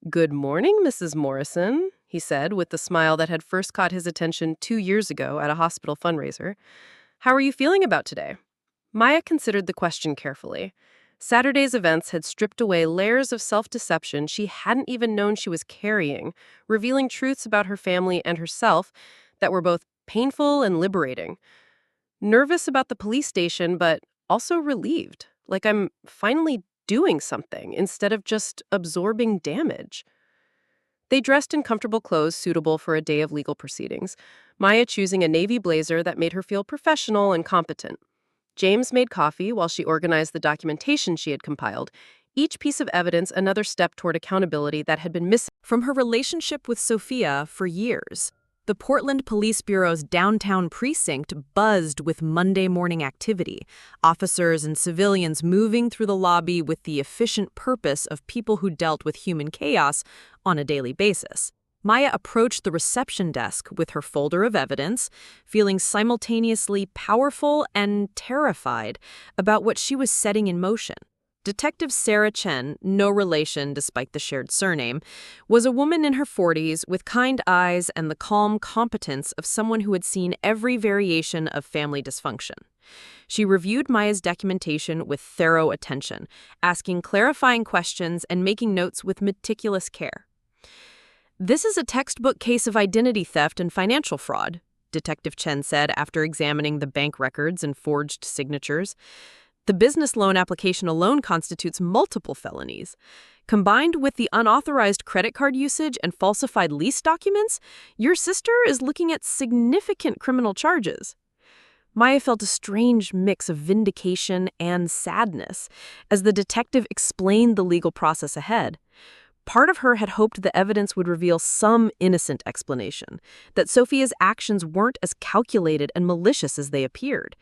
"Good morning, Mrs. Morrison," he said with the smile that had first caught his attention 2 years ago at a hospital fundraiser. "How are you feeling about today?" Maya considered the question carefully. Saturday's events had stripped away layers of self-deception she hadn't even known she was carrying, revealing truths about her family and herself that were both painful and liberating. Nervous about the police station, but also relieved, like I'm finally doing something instead of just absorbing damage. They dressed in comfortable clothes suitable for a day of legal proceedings, Maya choosing a navy blazer that made her feel professional and competent. James made coffee while she organized the documentation she had compiled, each piece of evidence another step toward accountability that had been missing From her relationship with Sophia for years, the Portland Police Bureau's downtown precinct buzzed with Monday morning activity, officers and civilians moving through the lobby with the efficient purpose of people who dealt with human chaos on a daily basis. Maya approached the reception desk with her folder of evidence, feeling simultaneously powerful and terrified about what she was setting in motion. Detective Sarah Chen, no relation despite the shared surname, was a woman in her 40s with kind eyes and the calm competence of someone who had seen every variation of family dysfunction. She reviewed Maya's documentation with thorough attention, asking clarifying questions and making notes with meticulous care. "This is a textbook case of identity theft and financial fraud," Detective Chen said after examining the bank records and forged signatures. "The business loan application alone constitutes multiple felonies. Combined with the unauthorized credit card usage and falsified lease documents, your sister is looking at significant criminal charges." Maya felt a strange mix of vindication and sadness as the detective explained the legal process ahead. Part of her had hoped the evidence would reveal some innocent explanation, that Sophia's actions weren't as calculated and malicious as they appeared.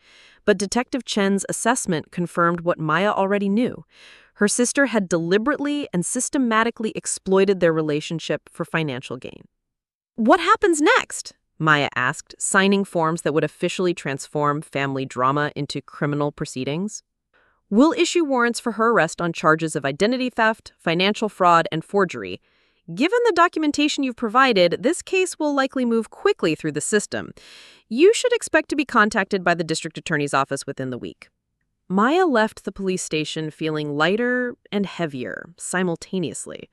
But Detective Chen's assessment confirmed what Maya already knew. Her sister had deliberately and systematically exploited their relationship for financial gain. What happens next? Maya asked, signing forms that would officially transform family drama into criminal proceedings. We'll issue warrants for her arrest on charges of identity theft, financial fraud, and forgery. Given the documentation you've provided, this case will likely move quickly through the system. You should expect to be contacted by the district attorney's office within the week. Maya left the police station feeling lighter and heavier simultaneously.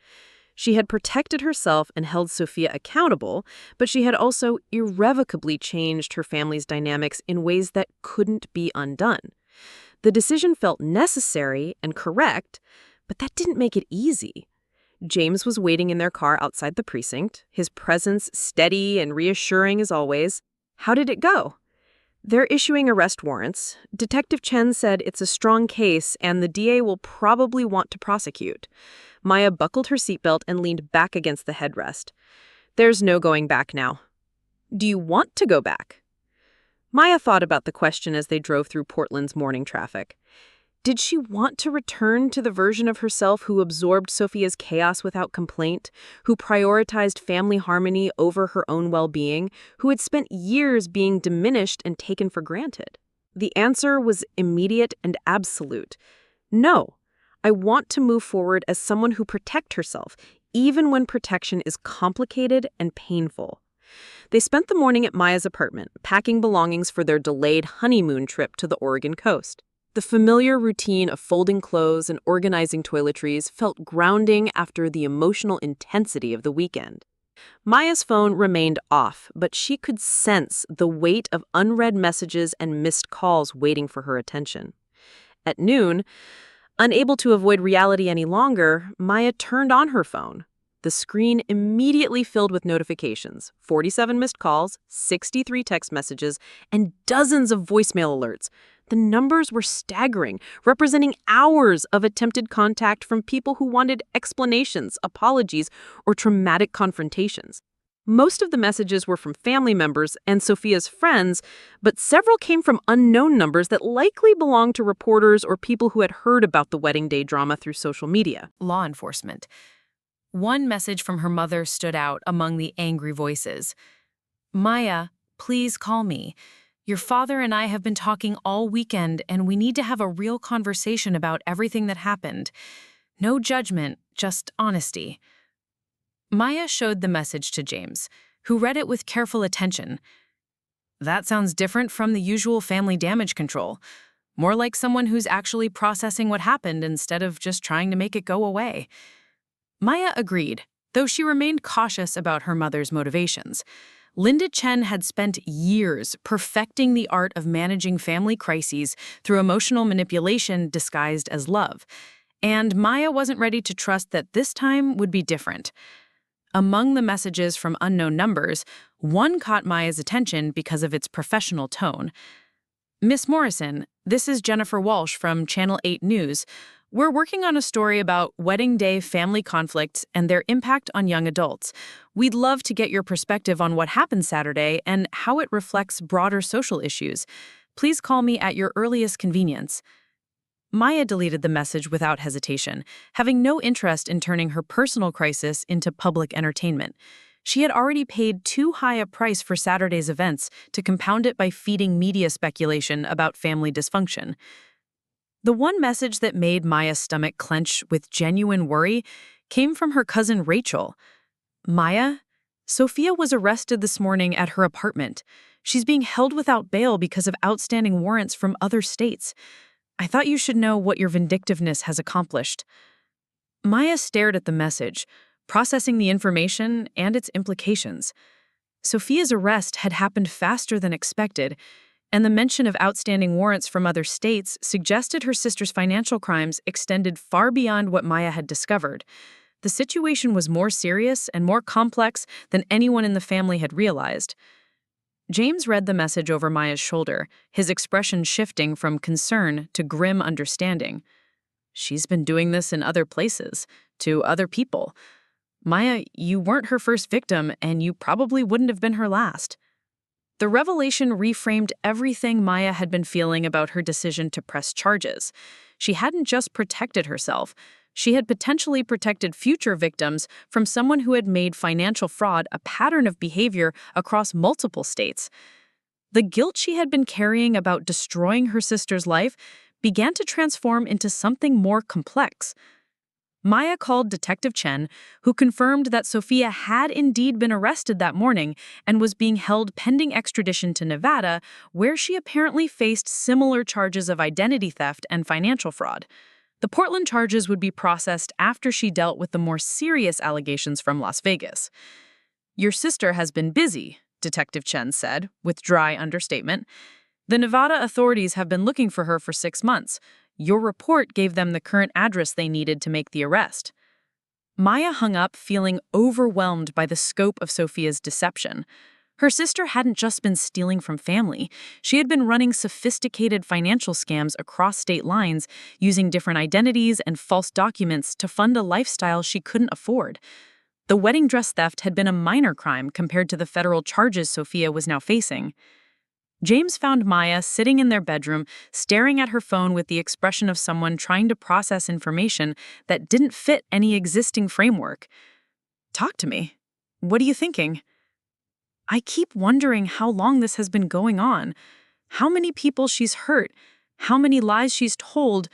She had protected herself and held Sophia accountable, but she had also irrevocably changed her family's dynamics in ways that couldn't be undone. The decision felt necessary and correct, but that didn't make it easy. James was waiting in their car outside the precinct, his presence steady and reassuring as always. How did it go? They're issuing arrest warrants. Detective Chen said it's a strong case and the DA will probably want to prosecute. Maya buckled her seatbelt and leaned back against the headrest. There's no going back now. Do you want to go back? Maya thought about the question as they drove through Portland's morning traffic. Did she want to return to the version of herself who absorbed Sophia's chaos without complaint, who prioritized family harmony over her own well-being, who had spent years being diminished and taken for granted? The answer was immediate and absolute. No, I want to move forward as someone who protects herself, even when protection is complicated and painful. They spent the morning at Maya's apartment, packing belongings for their delayed honeymoon trip to the Oregon coast. The familiar routine of folding clothes and organizing toiletries felt grounding after the emotional intensity of the weekend. Maya's phone remained off, but she could sense the weight of unread messages and missed calls waiting for her attention. At noon, unable to avoid reality any longer, Maya turned on her phone. The screen immediately filled with notifications, 47 missed calls, 63 text messages, and dozens of voicemail alerts. The numbers were staggering, representing hours of attempted contact from people who wanted explanations, apologies, or traumatic confrontations. Most of the messages were from family members and Sophia's friends, but several came from unknown numbers that likely belonged to reporters or people who had heard about the wedding day drama through social media. Law enforcement. One message from her mother stood out among the angry voices. Maya, please call me. Your father and I have been talking all weekend, and we need to have a real conversation about everything that happened. No judgment, just honesty. Maya showed the message to James, who read it with careful attention. That sounds different from the usual family damage control. More like someone who's actually processing what happened instead of just trying to make it go away. Maya agreed, though she remained cautious about her mother's motivations. Linda Chen had spent years perfecting the art of managing family crises through emotional manipulation disguised as love, and Maya wasn't ready to trust that this time would be different. Among the messages from unknown numbers, one caught Maya's attention because of its professional tone. Miss Morrison, this is Jennifer Walsh from Channel 8 News. We're working on a story about wedding day family conflicts and their impact on young adults. We'd love to get your perspective on what happened Saturday and how it reflects broader social issues. Please call me at your earliest convenience. Maya deleted the message without hesitation, having no interest in turning her personal crisis into public entertainment. She had already paid too high a price for Saturday's events to compound it by feeding media speculation about family dysfunction. The one message that made Maya's stomach clench with genuine worry came from her cousin Rachel. Maya, Sophia was arrested this morning at her apartment. She's being held without bail because of outstanding warrants from other states. I thought you should know what your vindictiveness has accomplished. Maya stared at the message, processing the information and its implications. Sophia's arrest had happened faster than expected, and the mention of outstanding warrants from other states suggested her sister's financial crimes extended far beyond what Maya had discovered. The situation was more serious and more complex than anyone in the family had realized. James read the message over Maya's shoulder, his expression shifting from concern to grim understanding. She's been doing this in other places, to other people. Maya, you weren't her first victim, and you probably wouldn't have been her last. The revelation reframed everything Maya had been feeling about her decision to press charges. She hadn't just protected herself. She had potentially protected future victims from someone who had made financial fraud a pattern of behavior across multiple states. The guilt she had been carrying about destroying her sister's life began to transform into something more complex. Maya called Detective Chen, who confirmed that Sophia had indeed been arrested that morning and was being held pending extradition to Nevada, where she apparently faced similar charges of identity theft and financial fraud. The Portland charges would be processed after she dealt with the more serious allegations from Las Vegas. "Your sister has been busy," Detective Chen said, with dry understatement. "The Nevada authorities have been looking for her for 6 months. Your report gave them the current address they needed to make the arrest." Maya hung up, feeling overwhelmed by the scope of Sophia's deception. Her sister hadn't just been stealing from family. She had been running sophisticated financial scams across state lines, using different identities and false documents to fund a lifestyle she couldn't afford. The wedding dress theft had been a minor crime compared to the federal charges Sophia was now facing. James found Maya sitting in their bedroom, staring at her phone with the expression of someone trying to process information that didn't fit any existing framework. "Talk to me. What are you thinking?" "I keep wondering how long this has been going on, how many people she's hurt, how many lies she's told,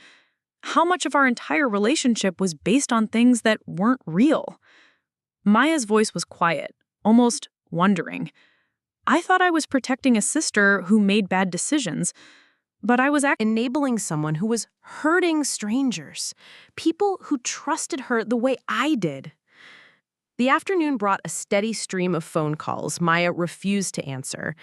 how much of our entire relationship was based on things that weren't real." Maya's voice was quiet, almost wondering. "I thought I was protecting a sister who made bad decisions, but I was Enabling someone who was hurting strangers, people who trusted her the way I did." The afternoon brought a steady stream of phone calls Maya refused to answer,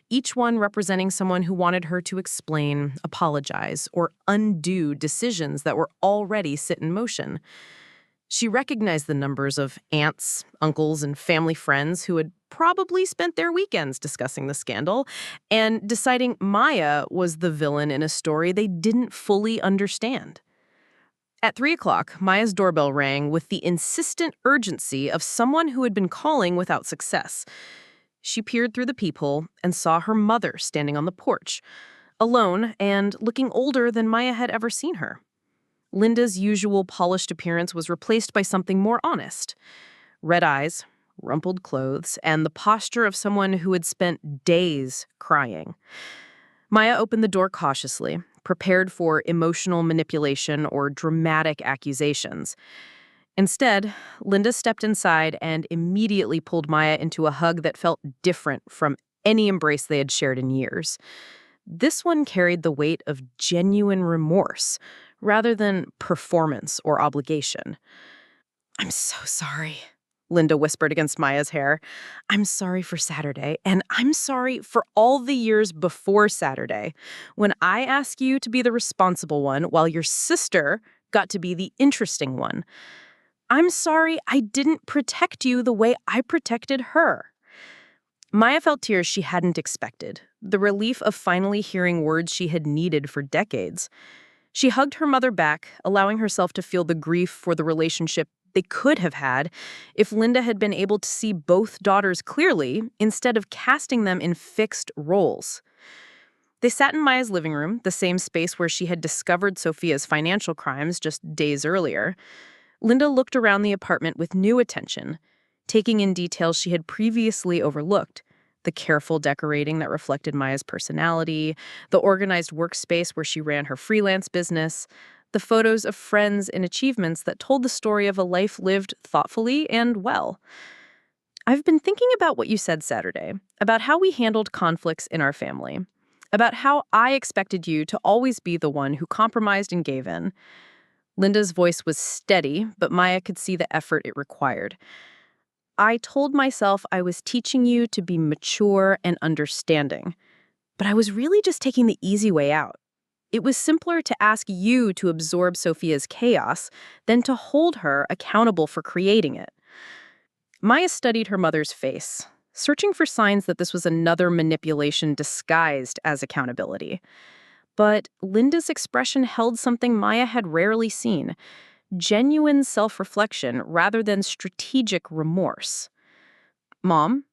each one representing someone who wanted her to explain, apologize, or undo decisions that were already set in motion. She recognized the numbers of aunts, uncles, and family friends who had probably spent their weekends discussing the scandal and deciding Maya was the villain in a story they didn't fully understand. At 3 o'clock, Maya's doorbell rang with the insistent urgency of someone who had been calling without success. She peered through the peephole and saw her mother standing on the porch, alone and looking older than Maya had ever seen her. Linda's usual polished appearance was replaced by something more honest. Red eyes, rumpled clothes, and the posture of someone who had spent days crying. Maya opened the door cautiously, prepared for emotional manipulation or dramatic accusations. Instead, Linda stepped inside and immediately pulled Maya into a hug that felt different from any embrace they had shared in years. This one carried the weight of genuine remorse, rather than performance or obligation. "I'm so sorry," Linda whispered against Maya's hair. "I'm sorry for Saturday, and I'm sorry for all the years before Saturday, when I asked you to be the responsible one while your sister got to be the interesting one. I'm sorry I didn't protect you the way I protected her." Maya felt tears she hadn't expected, the relief of finally hearing words she had needed for decades. She hugged her mother back, allowing herself to feel the grief for the relationship they could have had if Linda had been able to see both daughters clearly instead of casting them in fixed roles. They sat in Maya's living room, the same space where she had discovered Sophia's financial crimes just days earlier. Linda looked around the apartment with new attention, taking in details she had previously overlooked. The careful decorating that reflected Maya's personality, the organized workspace where she ran her freelance business, the photos of friends and achievements that told the story of a life lived thoughtfully and well. "I've been thinking about what you said Saturday, about how we handled conflicts in our family, about how I expected you to always be the one who compromised and gave in." Linda's voice was steady, but Maya could see the effort it required. "I told myself I was teaching you to be mature and understanding, but I was really just taking the easy way out. It was simpler to ask you to absorb Sophia's chaos than to hold her accountable for creating it." Maya studied her mother's face, searching for signs that this was another manipulation disguised as accountability. But Linda's expression held something Maya had rarely seen: genuine self-reflection rather than strategic remorse. "Mom,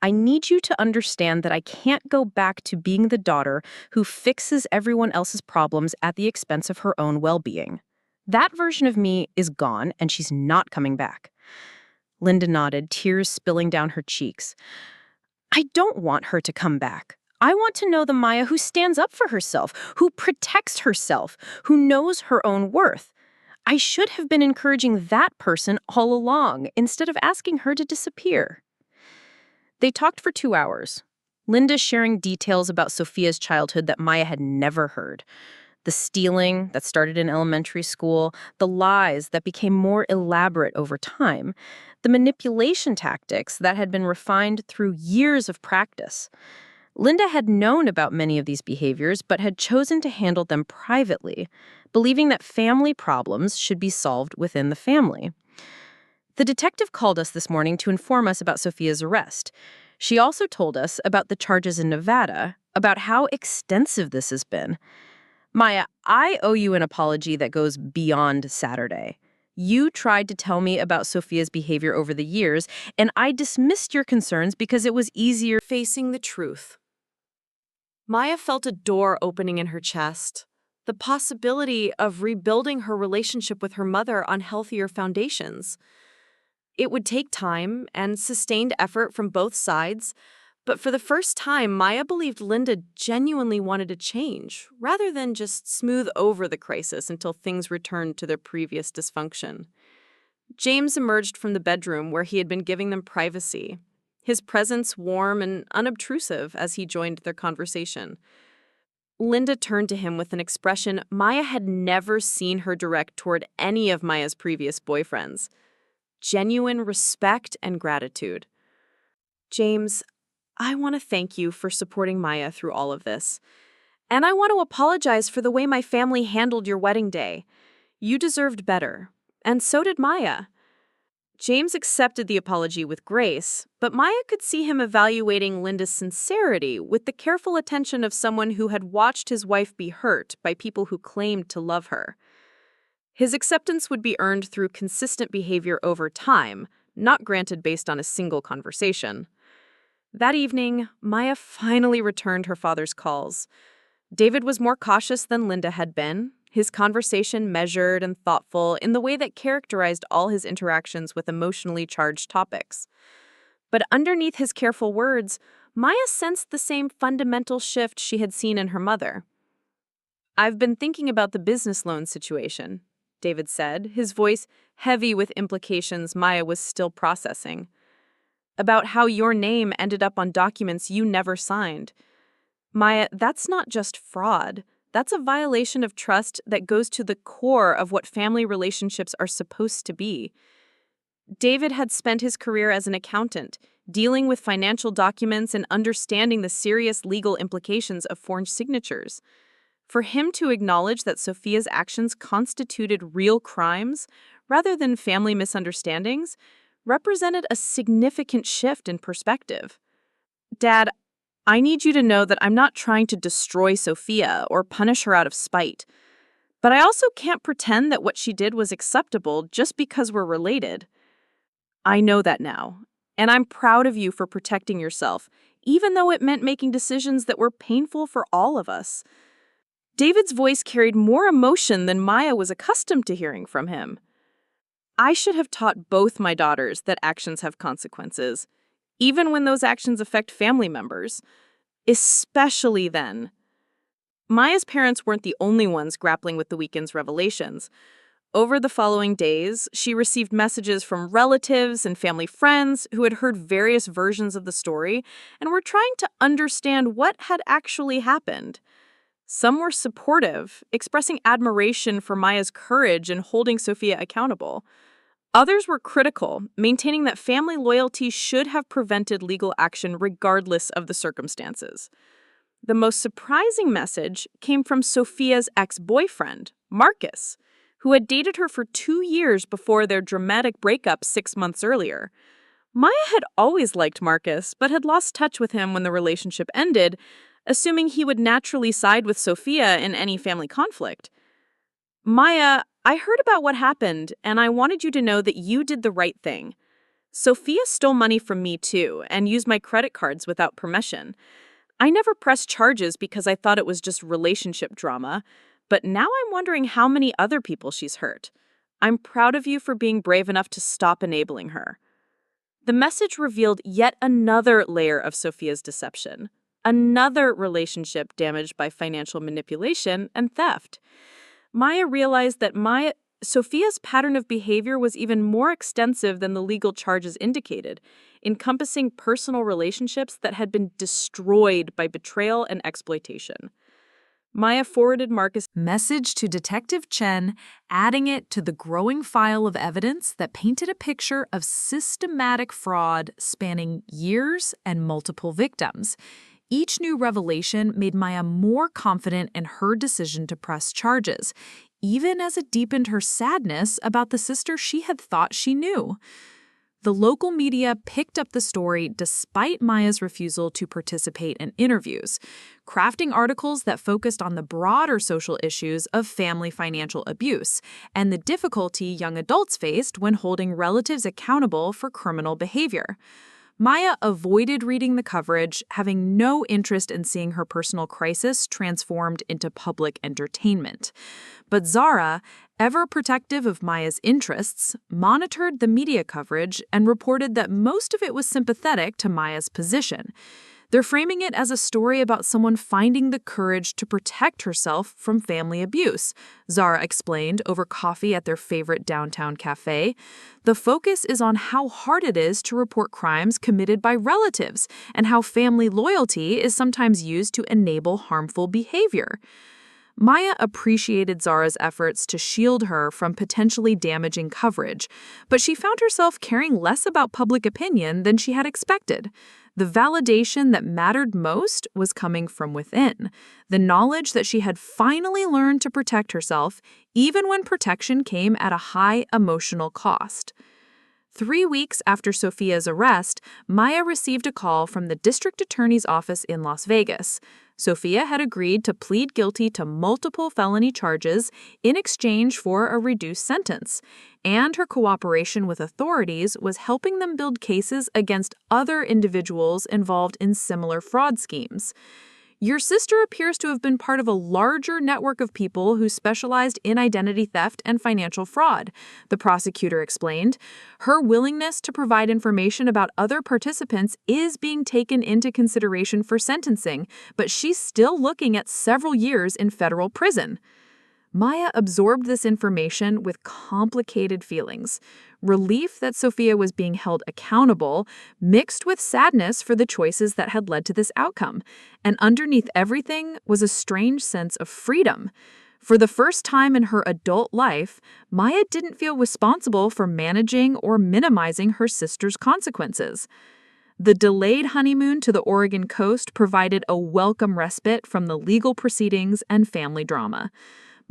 I need you to understand that I can't go back to being the daughter who fixes everyone else's problems at the expense of her own well-being. That version of me is gone, and she's not coming back. Linda nodded, tears spilling down her cheeks. I don't want her to come back. I want to know the Maya who stands up for herself, who protects herself, who knows her own worth. I should have been encouraging that person all along instead of asking her to disappear. They talked for 2 hours, Linda sharing details about Sophia's childhood that Maya had never heard. The stealing that started in elementary school, the lies that became more elaborate over time, the manipulation tactics that had been refined through years of practice. Linda had known about many of these behaviors, but had chosen to handle them privately, believing that family problems should be solved within the family. The detective called us this morning to inform us about Sophia's arrest. She also told us about the charges in Nevada, about how extensive this has been. Maya, I owe you an apology that goes beyond Saturday. You tried to tell me about Sophia's behavior over the years, and I dismissed your concerns because it was easier Facing the truth. Maya felt a door opening in her chest, the possibility of rebuilding her relationship with her mother on healthier foundations. It would take time and sustained effort from both sides, but for the first time, Maya believed Linda genuinely wanted to change, rather than just smooth over the crisis until things returned to their previous dysfunction. James emerged from the bedroom where he had been giving them privacy, his presence warm and unobtrusive as he joined their conversation. Linda turned to him with an expression Maya had never seen her direct toward any of Maya's previous boyfriends. Genuine respect and gratitude. James, I want to thank you for supporting Maya through all of this. And I want to apologize for the way my family handled your wedding day. You deserved better, and so did Maya. James accepted the apology with grace, but Maya could see him evaluating Linda's sincerity with the careful attention of someone who had watched his wife be hurt by people who claimed to love her. His acceptance would be earned through consistent behavior over time, not granted based on a single conversation. That evening, Maya finally returned her father's calls. David was more cautious than Linda had been, his conversation measured and thoughtful in the way that characterized all his interactions with emotionally charged topics. But underneath his careful words, Maya sensed the same fundamental shift she had seen in her mother. I've been thinking about the business loan situation, David said, his voice heavy with implications Maya was still processing. About how your name ended up on documents you never signed. Maya, that's not just fraud. That's a violation of trust that goes to the core of what family relationships are supposed to be. David had spent his career as an accountant, dealing with financial documents and understanding the serious legal implications of forged signatures. For him to acknowledge that Sophia's actions constituted real crimes, rather than family misunderstandings, represented a significant shift in perspective. Dad, I need you to know that I'm not trying to destroy Sophia or punish her out of spite. But I also can't pretend that what she did was acceptable just because we're related. I know that now, and I'm proud of you for protecting yourself, even though it meant making decisions that were painful for all of us. David's voice carried more emotion than Maya was accustomed to hearing from him. I should have taught both my daughters that actions have consequences, even when those actions affect family members. Especially then. Maya's parents weren't the only ones grappling with the weekend's revelations. Over the following days, she received messages from relatives and family friends who had heard various versions of the story and were trying to understand what had actually happened. Some were supportive, expressing admiration for Maya's courage in holding Sophia accountable. Others were critical, maintaining that family loyalty should have prevented legal action regardless of the circumstances. The most surprising message came from Sophia's ex-boyfriend, Marcus, who had dated her for 2 years before their dramatic breakup 6 months earlier. Maya had always liked Marcus, but had lost touch with him when the relationship ended, assuming he would naturally side with Sophia in any family conflict. Maya, I heard about what happened, and I wanted you to know that you did the right thing. Sophia stole money from me too, and used my credit cards without permission. I never pressed charges because I thought it was just relationship drama, but now I'm wondering how many other people she's hurt. I'm proud of you for being brave enough to stop enabling her." The message revealed yet another layer of Sophia's deception, another relationship damaged by financial manipulation and theft. Maya realized that Sophia's pattern of behavior was even more extensive than the legal charges indicated, encompassing personal relationships that had been destroyed by betrayal and exploitation. Maya forwarded Marcus' message to Detective Chen, adding it to the growing file of evidence that painted a picture of systematic fraud spanning years and multiple victims. Each new revelation made Maya more confident in her decision to press charges, even as it deepened her sadness about the sister she had thought she knew. The local media picked up the story despite Maya's refusal to participate in interviews, crafting articles that focused on the broader social issues of family financial abuse and the difficulty young adults faced when holding relatives accountable for criminal behavior. Maya avoided reading the coverage, having no interest in seeing her personal crisis transformed into public entertainment. But Zara, ever protective of Maya's interests, monitored the media coverage and reported that most of it was sympathetic to Maya's position. They're framing it as a story about someone finding the courage to protect herself from family abuse, Zara explained over coffee at their favorite downtown cafe. The focus is on how hard it is to report crimes committed by relatives and how family loyalty is sometimes used to enable harmful behavior. Maya appreciated Zara's efforts to shield her from potentially damaging coverage, but she found herself caring less about public opinion than she had expected. The validation that mattered most was coming from within, the knowledge that she had finally learned to protect herself, even when protection came at a high emotional cost. 3 weeks after Sophia's arrest, Maya received a call from the district attorney's office in Las Vegas. Sophia had agreed to plead guilty to multiple felony charges in exchange for a reduced sentence, and her cooperation with authorities was helping them build cases against other individuals involved in similar fraud schemes. "Your sister appears to have been part of a larger network of people who specialized in identity theft and financial fraud," the prosecutor explained. "Her willingness to provide information about other participants is being taken into consideration for sentencing, but she's still looking at several years in federal prison." Maya absorbed this information with complicated feelings. Relief that Sophia was being held accountable, mixed with sadness for the choices that had led to this outcome. And underneath everything was a strange sense of freedom. For the first time in her adult life, Maya didn't feel responsible for managing or minimizing her sister's consequences. The delayed honeymoon to the Oregon coast provided a welcome respite from the legal proceedings and family drama.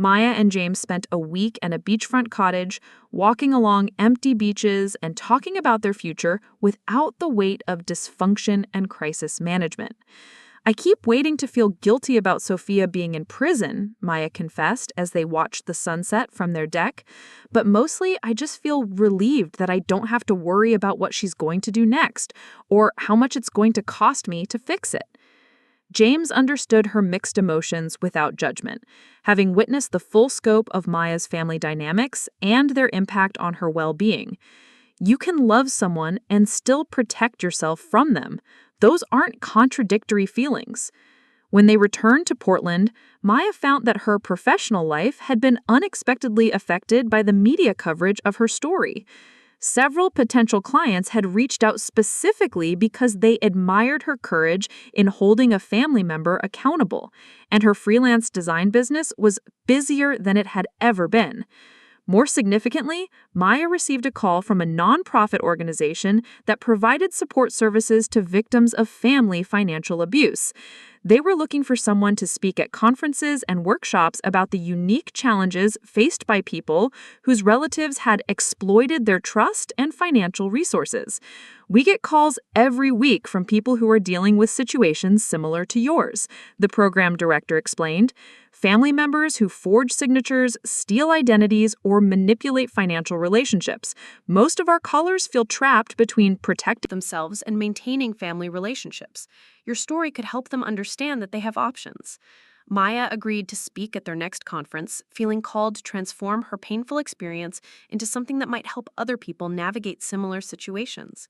Maya and James spent a week in a beachfront cottage, walking along empty beaches and talking about their future without the weight of dysfunction and crisis management. "I keep waiting to feel guilty about Sophia being in prison," Maya confessed as they watched the sunset from their deck. "But mostly, I just feel relieved that I don't have to worry about what she's going to do next or how much it's going to cost me to fix it." James understood her mixed emotions without judgment, having witnessed the full scope of Maya's family dynamics and their impact on her well-being. You can love someone and still protect yourself from them. Those aren't contradictory feelings. When they returned to Portland, Maya found that her professional life had been unexpectedly affected by the media coverage of her story. Several potential clients had reached out specifically because they admired her courage in holding a family member accountable, and her freelance design business was busier than it had ever been. More significantly, Maya received a call from a nonprofit organization that provided support services to victims of family financial abuse. They were looking for someone to speak at conferences and workshops about the unique challenges faced by people whose relatives had exploited their trust and financial resources. "We get calls every week from people who are dealing with situations similar to yours," the program director explained. "Family members who forge signatures, steal identities, or manipulate financial relationships. Most of our callers feel trapped between protecting themselves and maintaining family relationships. Your story could help them understand that they have options." Maya agreed to speak at their next conference, feeling called to transform her painful experience into something that might help other people navigate similar situations.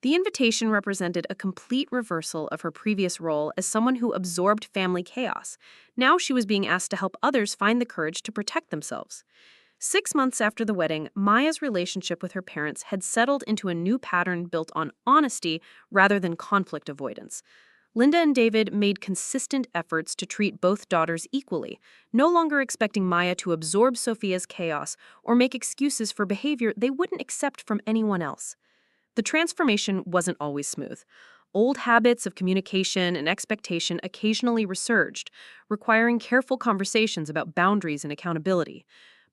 The invitation represented a complete reversal of her previous role as someone who absorbed family chaos. Now she was being asked to help others find the courage to protect themselves. 6 months after the wedding, Maya's relationship with her parents had settled into a new pattern built on honesty rather than conflict avoidance. Linda and David made consistent efforts to treat both daughters equally, no longer expecting Maya to absorb Sophia's chaos or make excuses for behavior they wouldn't accept from anyone else. The transformation wasn't always smooth. Old habits of communication and expectation occasionally resurged, requiring careful conversations about boundaries and accountability.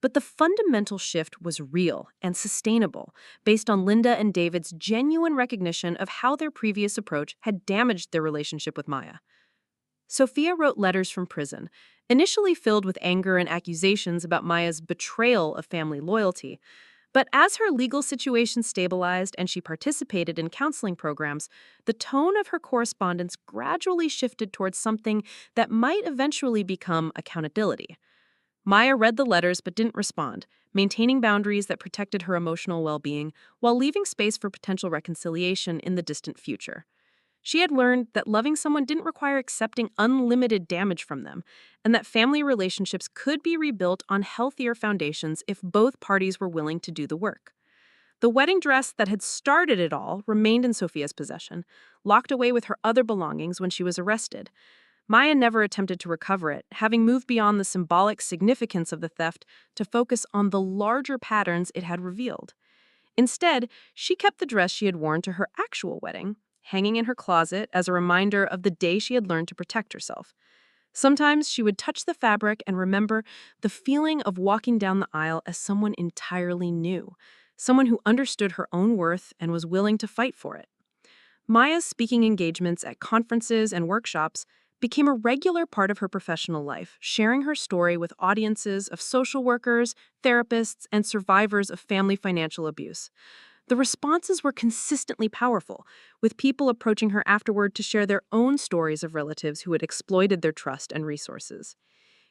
But the fundamental shift was real and sustainable, based on Linda and David's genuine recognition of how their previous approach had damaged their relationship with Maya. Sophia wrote letters from prison, initially filled with anger and accusations about Maya's betrayal of family loyalty. But as her legal situation stabilized and she participated in counseling programs, the tone of her correspondence gradually shifted towards something that might eventually become accountability. Maya read the letters but didn't respond, maintaining boundaries that protected her emotional well-being while leaving space for potential reconciliation in the distant future. She had learned that loving someone didn't require accepting unlimited damage from them, and that family relationships could be rebuilt on healthier foundations if both parties were willing to do the work. The wedding dress that had started it all remained in Sophia's possession, locked away with her other belongings when she was arrested. Maya never attempted to recover it, having moved beyond the symbolic significance of the theft to focus on the larger patterns it had revealed. Instead, she kept the dress she had worn to her actual wedding, hanging in her closet as a reminder of the day she had learned to protect herself. Sometimes she would touch the fabric and remember the feeling of walking down the aisle as someone entirely new, someone who understood her own worth and was willing to fight for it. Maya's speaking engagements at conferences and workshops became a regular part of her professional life, sharing her story with audiences of social workers, therapists, and survivors of family financial abuse. The responses were consistently powerful, with people approaching her afterward to share their own stories of relatives who had exploited their trust and resources.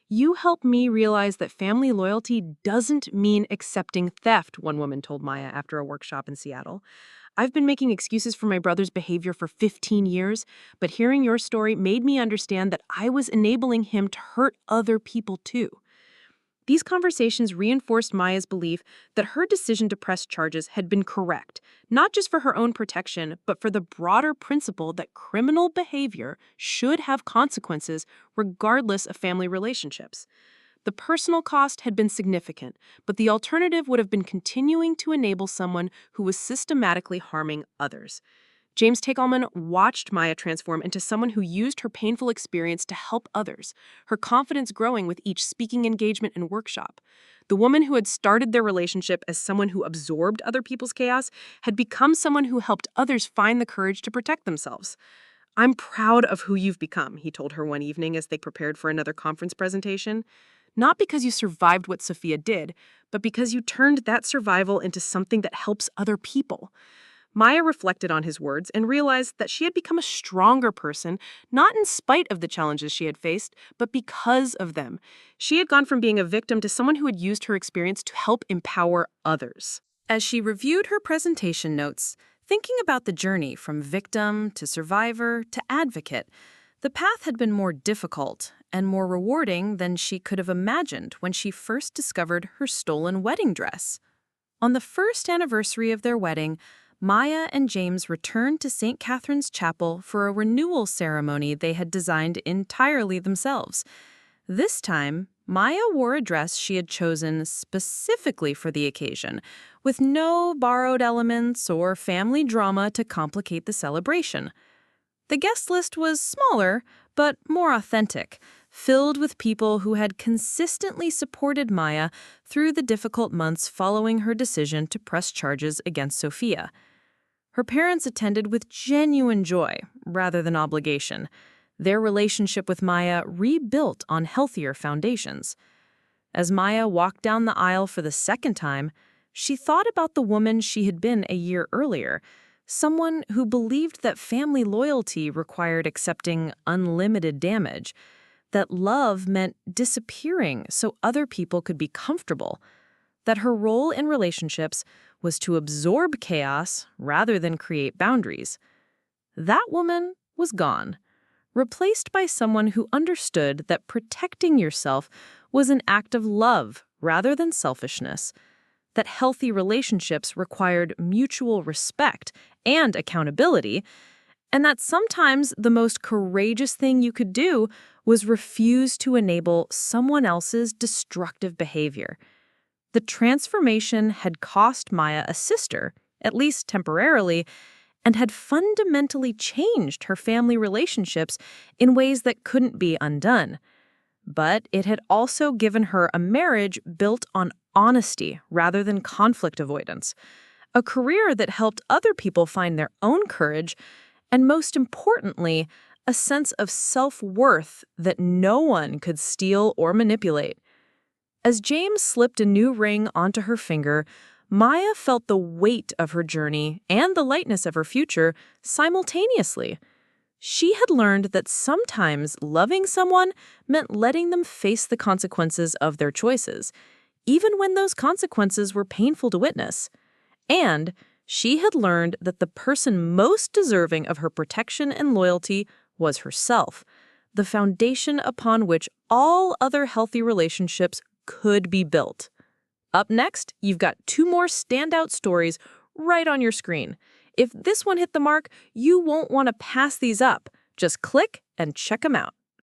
"You helped me realize that family loyalty doesn't mean accepting theft," one woman told Maya after a workshop in Seattle. "I've been making excuses for my brother's behavior for 15 years, but hearing your story made me understand that I was enabling him to hurt other people too." These conversations reinforced Maya's belief that her decision to press charges had been correct, not just for her own protection, but for the broader principle that criminal behavior should have consequences regardless of family relationships. The personal cost had been significant, but the alternative would have been continuing to enable someone who was systematically harming others. James Takelman watched Maya transform into someone who used her painful experience to help others, her confidence growing with each speaking engagement and workshop. The woman who had started their relationship as someone who absorbed other people's chaos had become someone who helped others find the courage to protect themselves. "I'm proud of who you've become," he told her one evening as they prepared for another conference presentation. "Not because you survived what Sophia did, but because you turned that survival into something that helps other people." Maya reflected on his words and realized that she had become a stronger person, not in spite of the challenges she had faced, but because of them. She had gone from being a victim to someone who had used her experience to help empower others. As she reviewed her presentation notes, thinking about the journey from victim to survivor to advocate, the path had been more difficult and more rewarding than she could have imagined when she first discovered her stolen wedding dress. On the first anniversary of their wedding, Maya and James returned to St. Catherine's Chapel for a renewal ceremony they had designed entirely themselves. This time, Maya wore a dress she had chosen specifically for the occasion, with no borrowed elements or family drama to complicate the celebration. The guest list was smaller, but more authentic, filled with people who had consistently supported Maya through the difficult months following her decision to press charges against Sophia. Her parents attended with genuine joy rather than obligation. Their relationship with Maya rebuilt on healthier foundations. As Maya walked down the aisle for the second time, she thought about the woman she had been a year earlier, someone who believed that family loyalty required accepting unlimited damage. that love meant disappearing so other people could be comfortable, that her role in relationships was to absorb chaos rather than create boundaries. That woman was gone, replaced by someone who understood that protecting yourself was an act of love rather than selfishness, that healthy relationships required mutual respect and accountability, and that sometimes the most courageous thing you could do was refuse to enable someone else's destructive behavior. The transformation had cost Maya a sister, at least temporarily, and had fundamentally changed her family relationships in ways that couldn't be undone. But it had also given her a marriage built on honesty rather than conflict avoidance, a career that helped other people find their own courage, and most importantly, a sense of self-worth that no one could steal or manipulate. As James slipped a new ring onto her finger, Maya felt the weight of her journey and the lightness of her future simultaneously. She had learned that sometimes loving someone meant letting them face the consequences of their choices, even when those consequences were painful to witness. And she had learned that the person most deserving of her protection and loyalty was herself, the foundation upon which all other healthy relationships could be built. Up next, you've got 2 more standout stories right on your screen. If this one hit the mark, you won't want to pass these up. Just click and check them out.